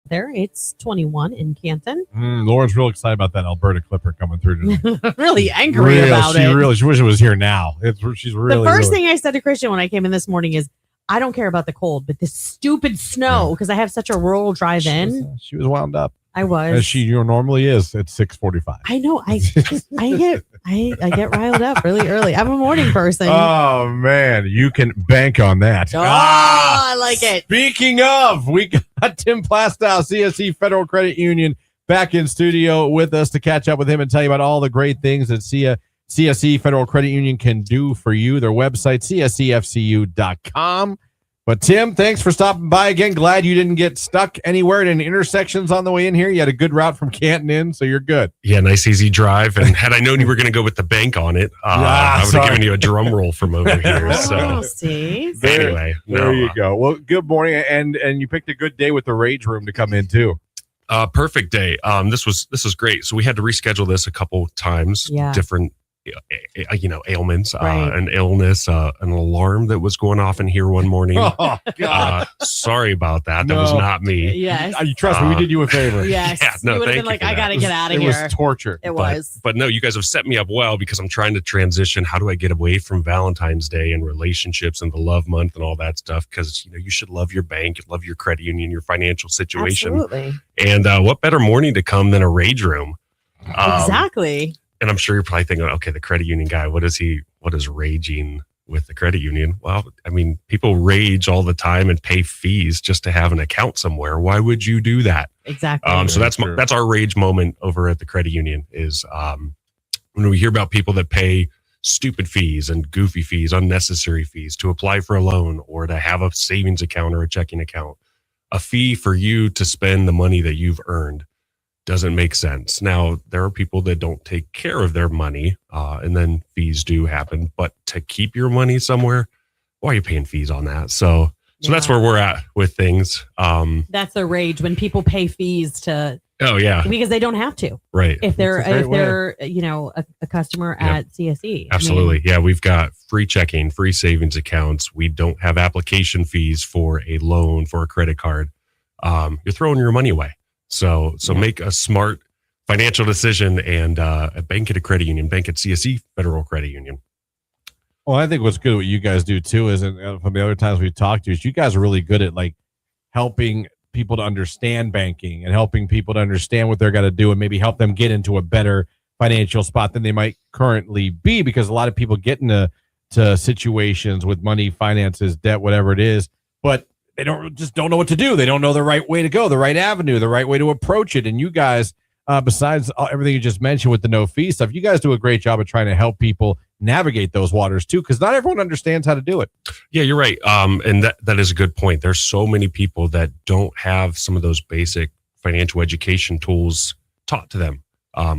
there. It's 21 in Canton. Lauren's real excited about that Alberta Clipper coming through today. Really angry about it. She wish it was here now. She's really. The first thing I said to Christian when I came in this morning is, I don't care about the cold, but this stupid snow, because I have such a rural drive-in. She was wound up. I was. As she normally is at 6:45. I know. I get riled up really early. I'm a morning person. Oh man, you can bank on that. I like it. Speaking of, we got Tim Plastow, CSE Federal Credit Union, back in studio with us to catch up with him and tell you about all the great things that CSE Federal Credit Union can do for you. Their website, csefcu.com. But Tim, thanks for stopping by again. Glad you didn't get stuck anywhere in intersections on the way in here. You had a good route from Canton in, so you're good. Yeah, nice easy drive. And had I known you were going to go with the bank on it, I would have given you a drum roll from over here. So see. Anyway, there you go. Well, good morning, and you picked a good day with the Rage Room to come in too. Perfect day. This was great. So we had to reschedule this a couple times. Yeah. Different ailments, Right. an illness, an alarm that was going off in here one morning. Oh, God. Sorry about that. That was not me. Yes. You trust me, we did you a favor. Yes. Yeah, no, you would have thank been like, you for I got to that. get out of It here. was torture. It was. But no, you guys have set me up well because I'm trying to transition. How do I get away from Valentine's Day and relationships and the love month and all that stuff? Because you should love your bank, love your credit union, your financial situation. Absolutely. And what better morning to come than a Rage Room? Exactly. And I'm sure you're probably thinking, okay, the credit union guy, what is raging with the credit union? Well, I mean, people rage all the time and pay fees just to have an account somewhere. Why would you do that? Exactly. So that's our rage moment over at the credit union is when we hear about people that pay stupid fees and goofy fees, unnecessary fees to apply for a loan or to have a savings account or a checking account. A fee for you to spend the money that you've earned doesn't make sense. Now, there are people that don't take care of their money, and then fees do happen. But to keep your money somewhere, why are you paying fees on that? So that's where we're at with things. That's the rage when people pay fees to. Oh yeah, because they don't have to. Right. If they're a customer at CSE. Absolutely. Yeah, we've got free checking, free savings accounts. We don't have application fees for a loan, for a credit card. You're throwing your money away. So make a smart financial decision and bank at a credit union, bank at CSE Federal Credit Union. Well, I think what's good what you guys do too is, and from the other times we've talked to you, is you guys are really good at like helping people to understand banking and helping people to understand what they're going to do and maybe help them get into a better financial spot than they might currently be, because a lot of people get into situations with money, finances, debt, whatever it is, but they don't know what to do. They don't know the right way to go, the right avenue, the right way to approach it. And you guys, besides everything you just mentioned with the no fee stuff, you guys do a great job of trying to help people navigate those waters too, because not everyone understands how to do it. Yeah, you're right. And that is a good point. There's so many people that don't have some of those basic financial education tools taught to them,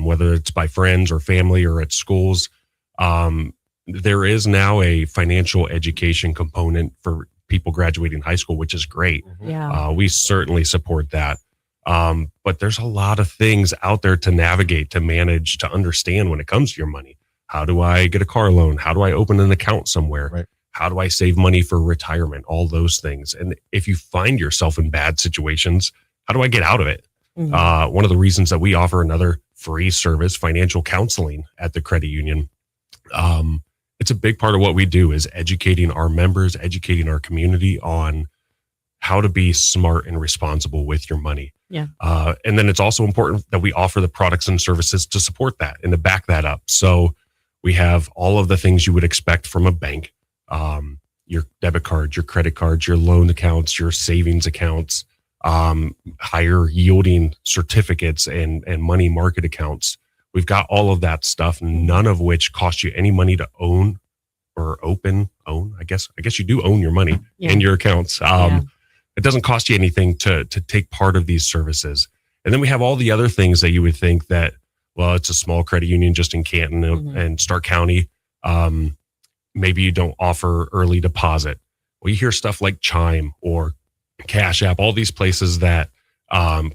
whether it's by friends or family or at schools. There is now a financial education component for people graduating high school, which is great. Yeah. We certainly support that. But there's a lot of things out there to navigate, to manage, to understand when it comes to your money. How do I get a car loan? How do I open an account somewhere? Right. How do I save money for retirement? All those things. And if you find yourself in bad situations, how do I get out of it? Mm-hmm. One of the reasons that we offer another free service, financial counseling at the credit union, it's a big part of what we do is educating our members, educating our community on how to be smart and responsible with your money. Yeah. And then it's also important that we offer the products and services to support that and to back that up. So we have all of the things you would expect from a bank, your debit cards, your credit cards, your loan accounts, your savings accounts, higher yielding certificates and money market accounts. We've got all of that stuff, none of which cost you any money to own or own. I guess you do own your money and your accounts. It doesn't cost you anything to take part of these services. And then we have all the other things that you would think that, well, it's a small credit union just in Canton and Stark County. Maybe you don't offer early deposit. Well, you hear stuff like Chime or Cash App, all these places that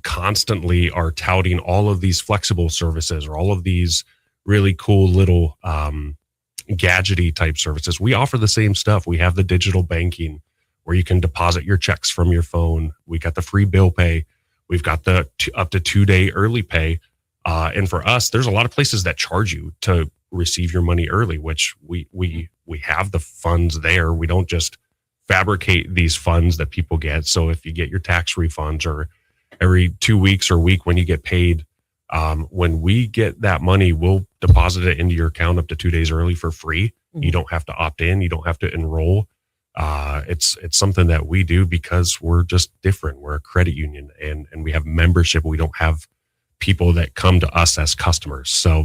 constantly are touting all of these flexible services or all of these really cool little gadgety type services. We offer the same stuff. We have the digital banking where you can deposit your checks from your phone. We got the free bill pay. We've got the up to 2-day early pay. And for us, there's a lot of places that charge you to receive your money early, which we have the funds there. We don't just fabricate these funds that people get. So if you get your tax refunds or every 2 weeks or week when you get paid, when we get that money, we'll deposit it into your account up to 2 days early for free. You don't have to opt in. You don't have to enroll. It's something that we do because we're just different. We're a credit union and we have membership. We don't have people that come to us as customers. So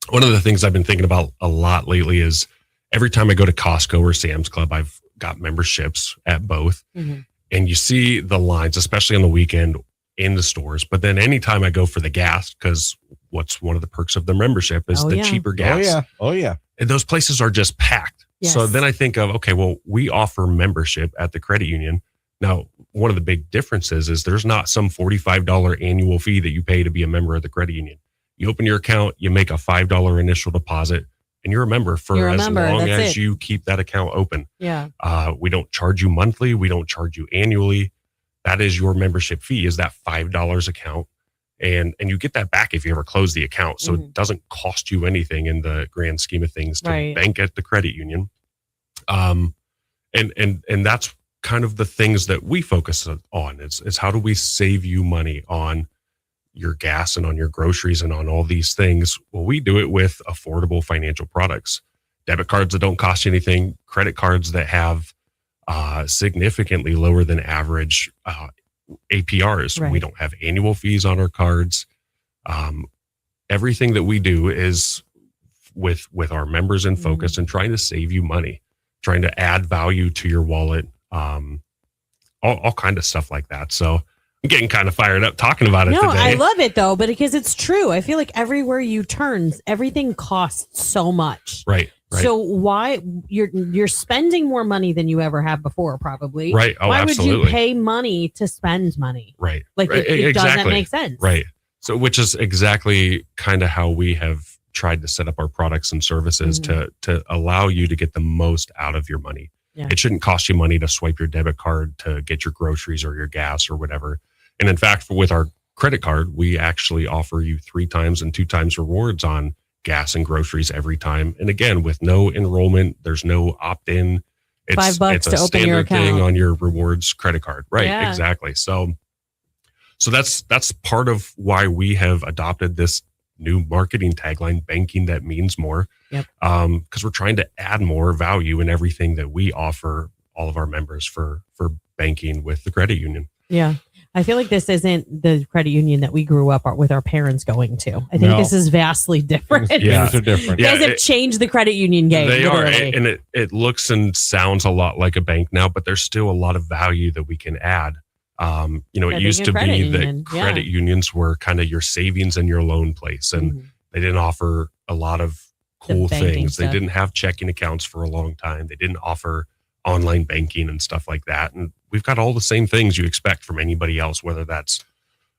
one of the things I've been thinking about a lot lately is every time I go to Costco or Sam's Club, I've got memberships at both. And you see the lines, especially on the weekend in the stores. But then anytime I go for the gas, because what's one of the perks of the membership is cheaper gas. Oh, yeah. And those places are just packed. Yes. So then I think of, okay, well, we offer membership at the credit union. Now, one of the big differences is there's not some $45 annual fee that you pay to be a member of the credit union. You open your account, you make a $5 initial deposit, and you're a member for as long as you keep that account open. Yeah. We don't charge you monthly. We don't charge you annually. That is your membership fee, is that $5 account. And you get that back if you ever close the account. So it doesn't cost you anything in the grand scheme of things to bank at the credit union. And that's kind of the things that we focus on. It's how do we save you money on your gas and on your groceries and on all these things? Well, we do it with affordable financial products, debit cards that don't cost you anything, credit cards that have significantly lower than average APRs. We don't have annual fees on our cards. Everything that we do is with our members in focus and trying to save you money, trying to add value to your wallet, all kind of stuff like that. So I'm getting kind of fired up talking about it today. I love it though, but because it's true. I feel like everywhere you turn, everything costs so much. Right. So why you're spending more money than you ever have before, probably. Right. Oh, why absolutely. would you pay money to spend money? Right. Like it doesn't make sense. Right. So which is exactly kind of how we have tried to set up our products and services to allow you to get the most out of your money. Yeah. It shouldn't cost you money to swipe your debit card to get your groceries or your gas or whatever. And in fact, with our credit card, we actually offer you 3 times and 2 times rewards on gas and groceries every time. And again, with no enrollment, there's no opt-in. It's $5 it's a to open standard your account thing on your rewards credit card. Right. Yeah. Exactly. So that's part of why we have adopted this new marketing tagline, banking that means more. Yep. Because we're trying to add more value in everything that we offer all of our members for banking with the credit union. Yeah. I feel like this isn't the credit union that we grew up with our parents going to. I think this is vastly different. Things are different. You guys have changed the credit union game. They literally. are. And it looks and sounds a lot like a bank now, but there's still a lot of value that we can add. It used to be that credit unions were kind of your savings and your loan place, and they didn't offer a lot of cool things. Stuff. They didn't have checking accounts for a long time. They didn't offer online banking and stuff like that. And we've got all the same things you expect from anybody else, whether that's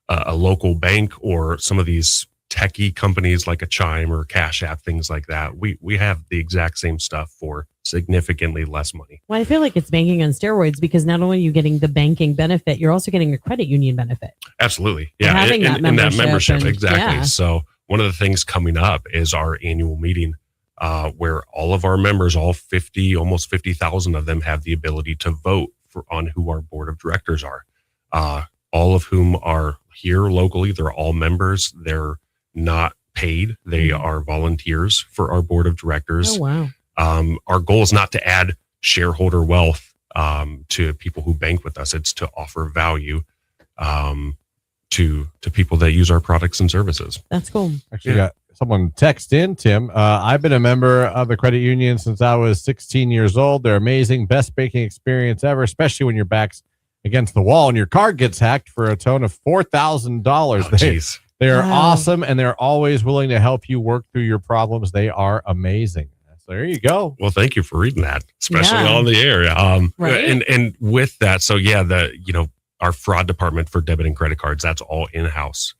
a local bank or some of these techie companies like a Chime or Cash App, things like that. We have the exact same stuff for significantly less money. Well, I feel like it's banking on steroids because not only are you getting the banking benefit, you're also getting a credit union benefit. Absolutely. Yeah. Having that membership. Exactly. Yeah. So one of the things coming up is our annual meeting where all of our members, almost 50,000 of them, have the ability to vote on who our board of directors are. All of whom are here locally. They're all members. They're not paid. They are volunteers for our board of directors. Oh, wow. Our goal is not to add shareholder wealth to people who bank with us. It's to offer value to people that use our products and services. That's cool. Actually, got someone text in, Tim. I've been a member of the credit union since I was 16 years old. They're amazing. Best banking experience ever, especially when your back's against the wall and your card gets hacked for a total of $4,000. They are awesome, and they're always willing to help you work through your problems. They are amazing. So there you go. Well, thank you for reading that, especially on the air. Right. And with that, so our fraud department for debit and credit cards, that's all in-house.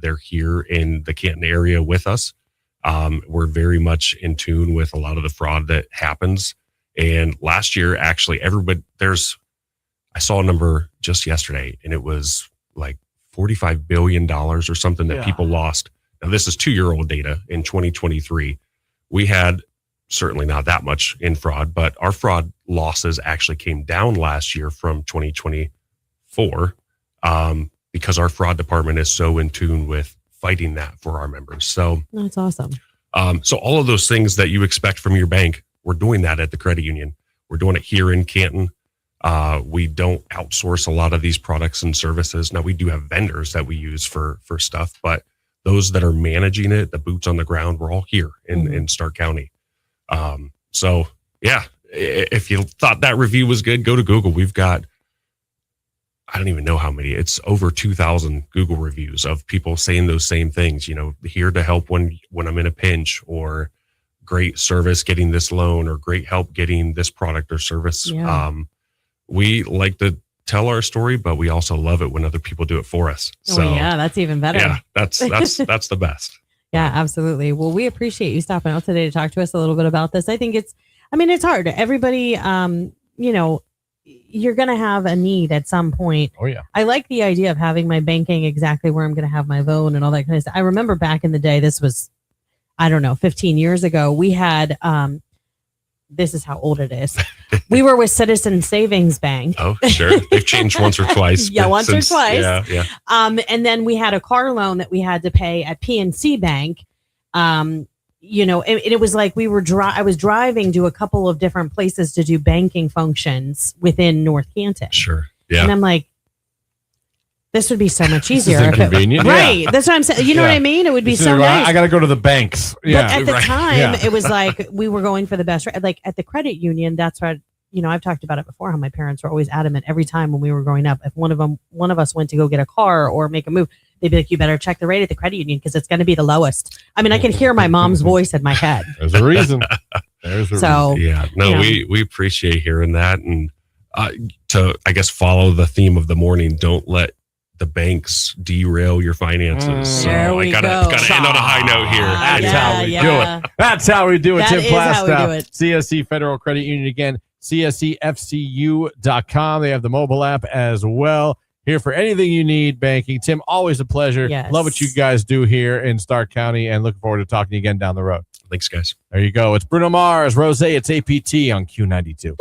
They're here in the Canton area with us. We're very much in tune with a lot of the fraud that happens. And last year, actually, I saw a number just yesterday, and it was like $45 billion or something that Yeah. people lost. Now, this is 2-year-old data in 2023. We had certainly not that much in fraud, but our fraud losses actually came down last year from 2024 because our fraud department is so in tune with fighting that for our members. So That's awesome. so all of those things that you expect from your bank, we're doing that at the credit union. We're doing it here in Canton. We don't outsource a lot of these products and services. Now, we do have vendors that we use for stuff, but those that are managing it, the boots on the ground, we're all here in Stark County. So yeah, if you thought that review was good, go to Google. We've got, I don't even know how many, it's over 2,000 Google reviews of people saying those same things, here to help when I'm in a pinch, or great service getting this loan, or great help getting this product or service. Yeah. We like to tell our story, but we also love it when other people do it for us. So yeah, that's even better. yeah, that's the best. Yeah, absolutely. Well, we appreciate you stopping out today to talk to us a little bit about this. I think it's hard. Everybody, you're going to have a need at some point. Oh, yeah. I like the idea of having my banking exactly where I'm going to have my phone and all that kind of stuff. I remember back in the day, this was, 15 years ago, we had, this is how old it is. We were with Citizen Savings Bank. Oh, sure. They've changed once or twice. Yeah, once or twice. Yeah. And then we had a car loan that we had to pay at PNC Bank. And it was like I was driving to a couple of different places to do banking functions within North Canton. Sure. Yeah. And I'm like, this would be so much easier. This is inconvenient. Right. Yeah. That's what I'm saying. You know what I mean? It would be so nice. I got to go to the banks. Yeah. But at the time, Yeah. it was like we were going for the best. Like at the credit union, that's what, I've talked about it before, how my parents were always adamant every time when we were growing up. If one of us went to go get a car or make a move, they'd be like, you better check the rate at the credit union because it's going to be the lowest. I mean, I can hear my mom's voice in my head. There's a reason. Reason. Yeah. No, we appreciate hearing that. And to, I guess, follow the theme of the morning, don't let the banks derail your finances. So I gotta end on a high note here. That's how we do it. That's how we do it. That Tim is how we do Plastow, it. CSE Federal Credit Union again, CSEFCU.com. They have the mobile app as well. Here for anything you need banking. Tim, always a pleasure. Yes. Love what you guys do here in Stark County, and looking forward to talking to you again down the road. Thanks, guys. There you go. It's Bruno Mars, Rose. It's APT on Q92.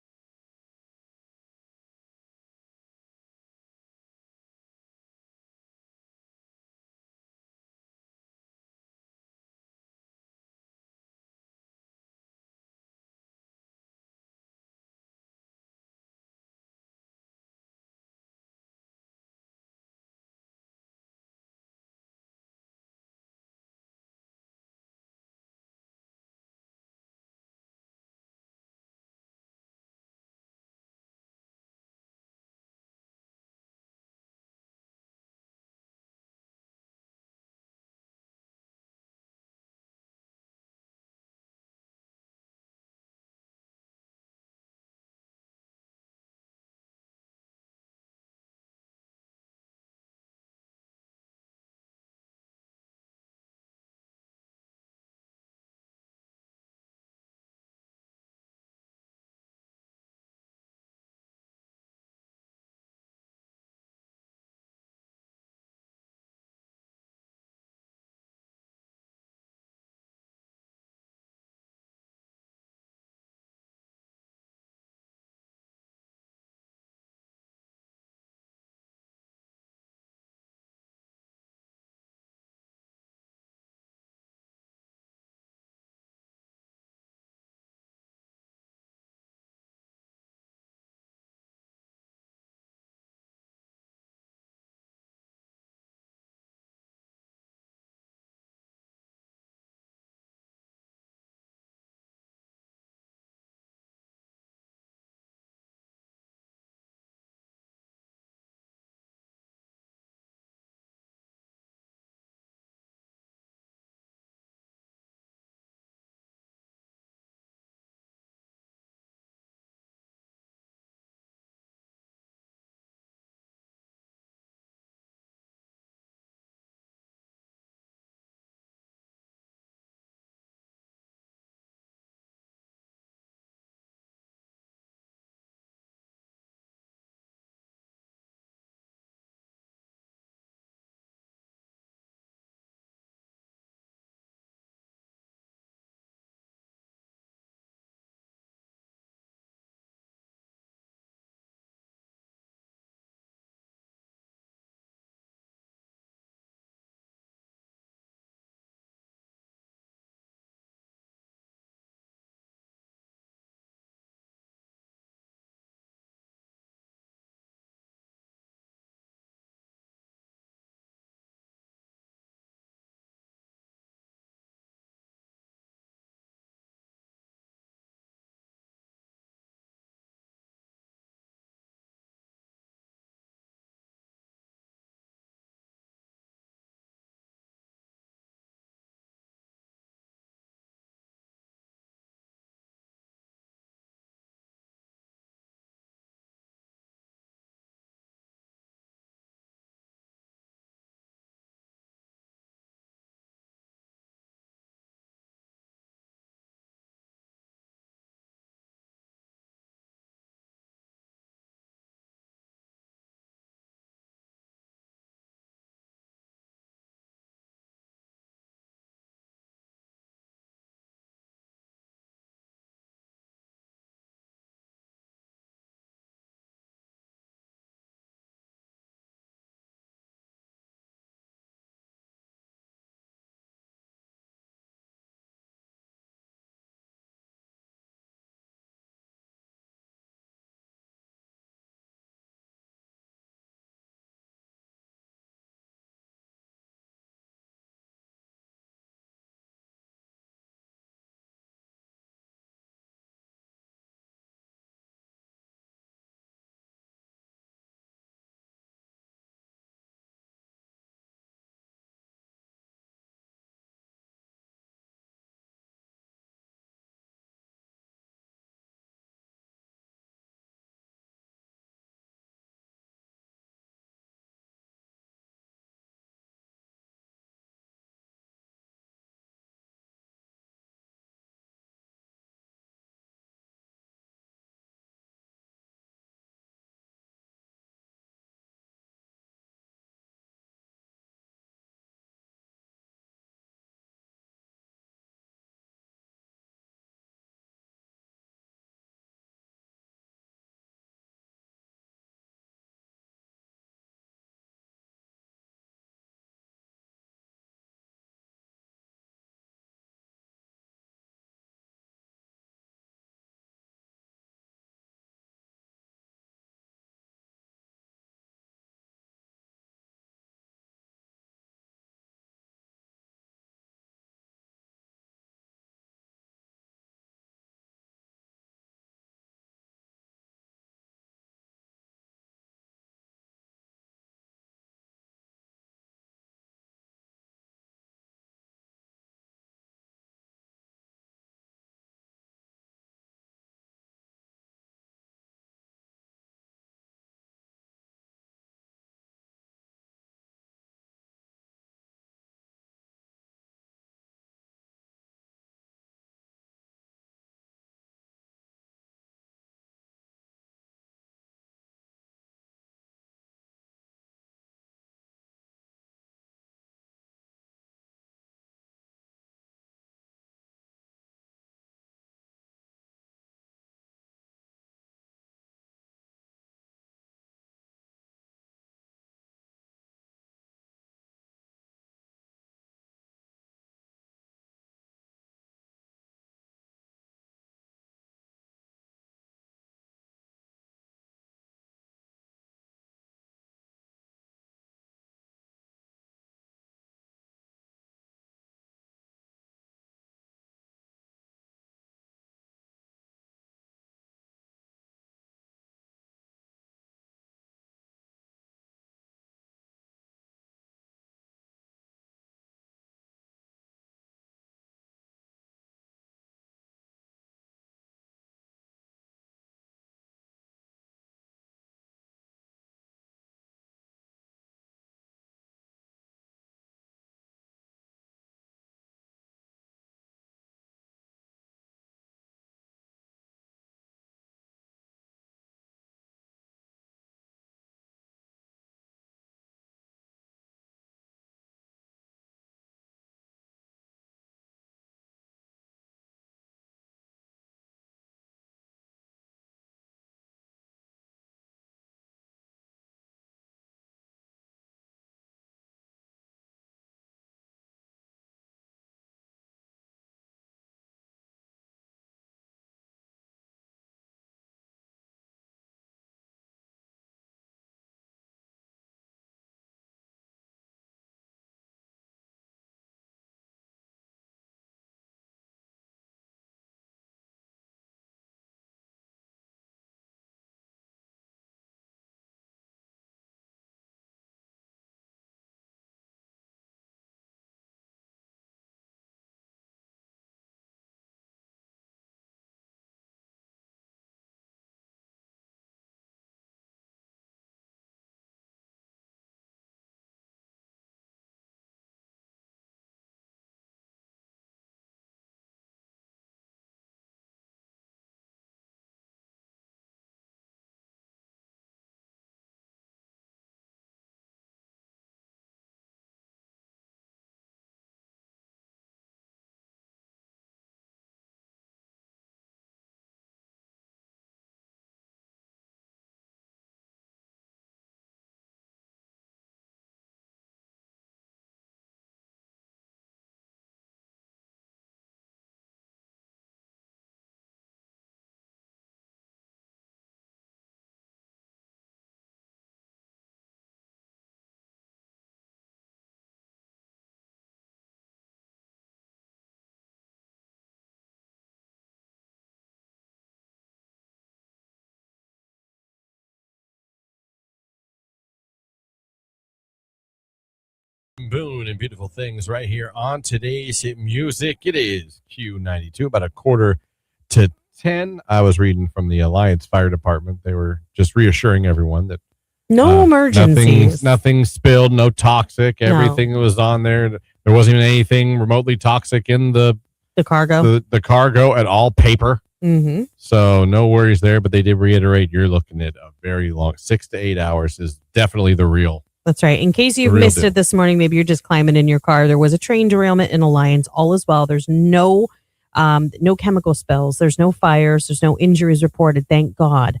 Boone and beautiful things right here on today's hit music. It is Q92, about 9:45. I was reading from the Alliance Fire Department. They were just reassuring everyone that No emergencies. nothing spilled, no toxic. Everything that was on there. There wasn't even anything remotely toxic in the cargo. The cargo at all, paper. Mm-hmm. So no worries there. But they did reiterate you're looking at a very long 6 to 8 hours is definitely the real. That's right. In case you've missed it this morning, maybe you're just climbing in your car. There was a train derailment in Alliance, all as well. There's no chemical spills. There's no fires. There's no injuries reported. Thank God.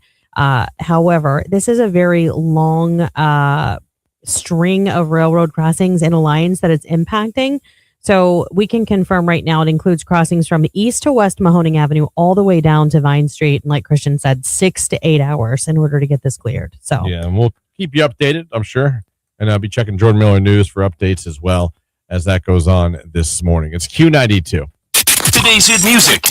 However, this is a very long string of railroad crossings in Alliance that it's impacting. So we can confirm right now it includes crossings from east to west Mahoning Avenue all the way down to Vine Street. And like Christian said, 6 to 8 hours in order to get this cleared. So yeah, and we'll keep you updated, I'm sure. And I'll be checking Jordan Miller News for updates as well as that goes on this morning. It's Q92. Today's hit music.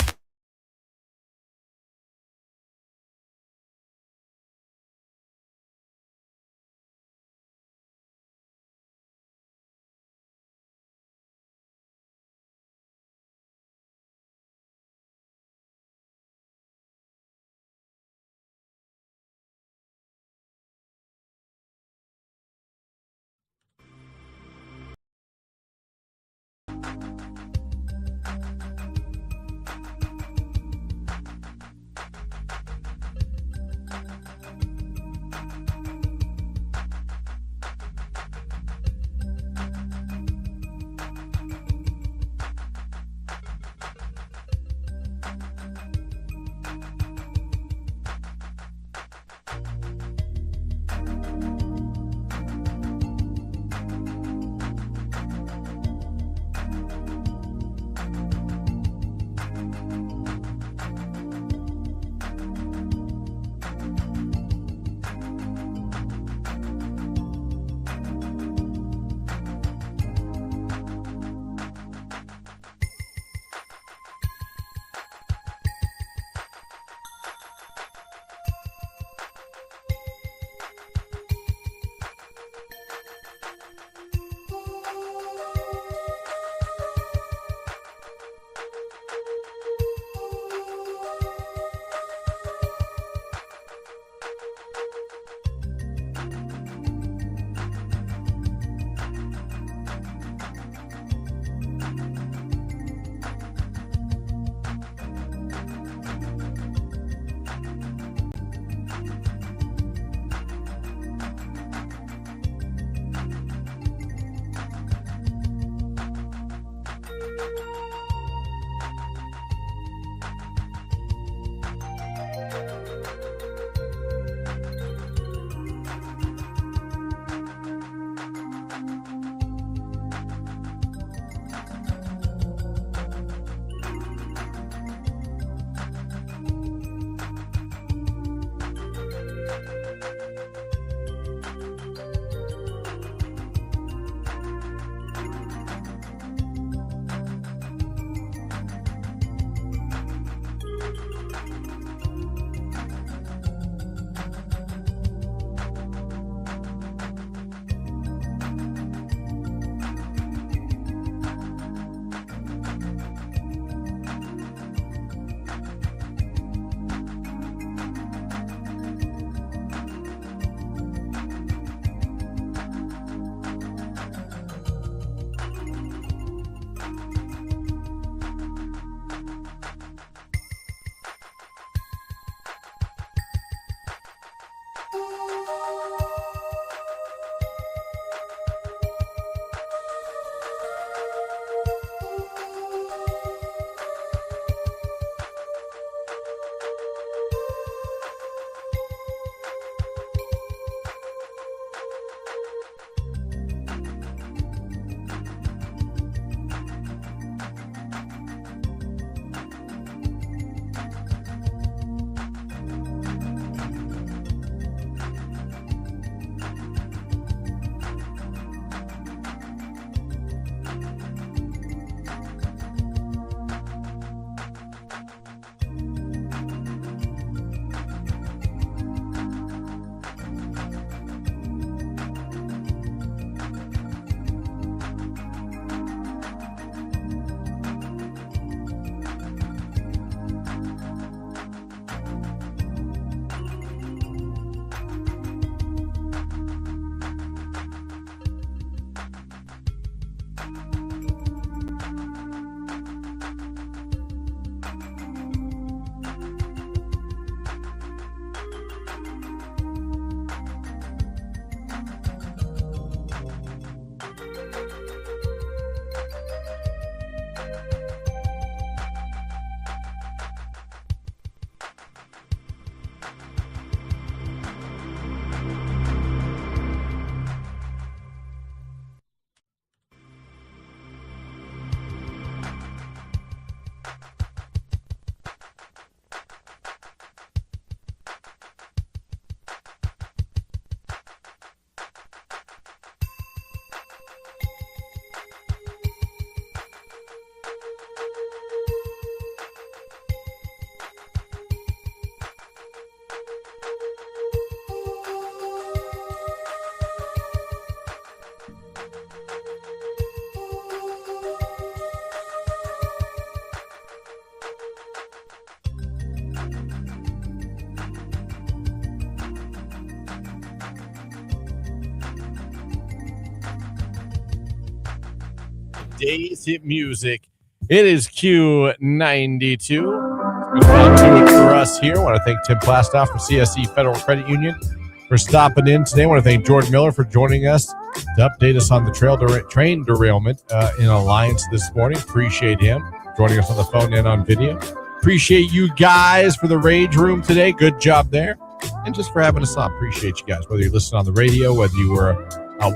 today's hit music. It is Q92. It's going to do it for us here. I want to thank Tim Plastoff from CSE Federal Credit Union for stopping in today. I want to thank George Miller for joining us to update us on the train derailment in Alliance this morning. Appreciate him joining us on the phone and on video. Appreciate you guys for the Rage Room today. Good job there. And just for having us on. Appreciate you guys, whether you're listening on the radio, whether you were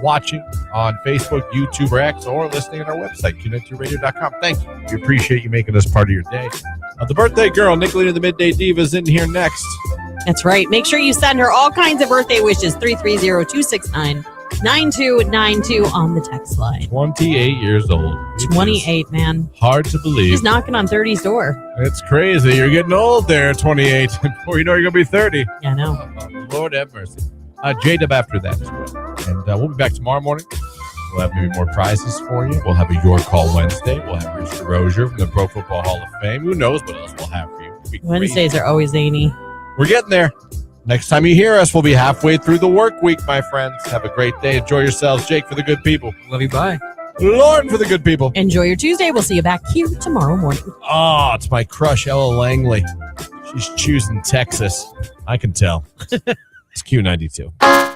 watching on Facebook, YouTube, or X, or listening on our website, Q92radio.com. Thank you. We appreciate you making us part of your day. The birthday girl, Nicolina the Midday Diva, is in here next. That's right. Make sure you send her all kinds of birthday wishes. 330-269-9292 on the text line. 28 years old. 28, man. Hard to believe. She's knocking on 30's door. It's crazy. You're getting old there, 28. Before you know, you're going to be 30. Yeah, I know. Lord have mercy. J-Dub after that as well. And we'll be back tomorrow morning. We'll have maybe more prizes for you. We'll have a Your Call Wednesday. We'll have Rich DeRozier from the Pro Football Hall of Fame. Who knows what else we'll have for you. Wednesdays are always zany. We're getting there. Next time you hear us, we'll be halfway through the work week, my friends. Have a great day. Enjoy yourselves. Jake for the good people. Love you. Bye. Lauren for the good people. Enjoy your Tuesday. We'll see you back here tomorrow morning. Oh, it's my crush, Ella Langley. She's choosing Texas. I can tell. It's Q92.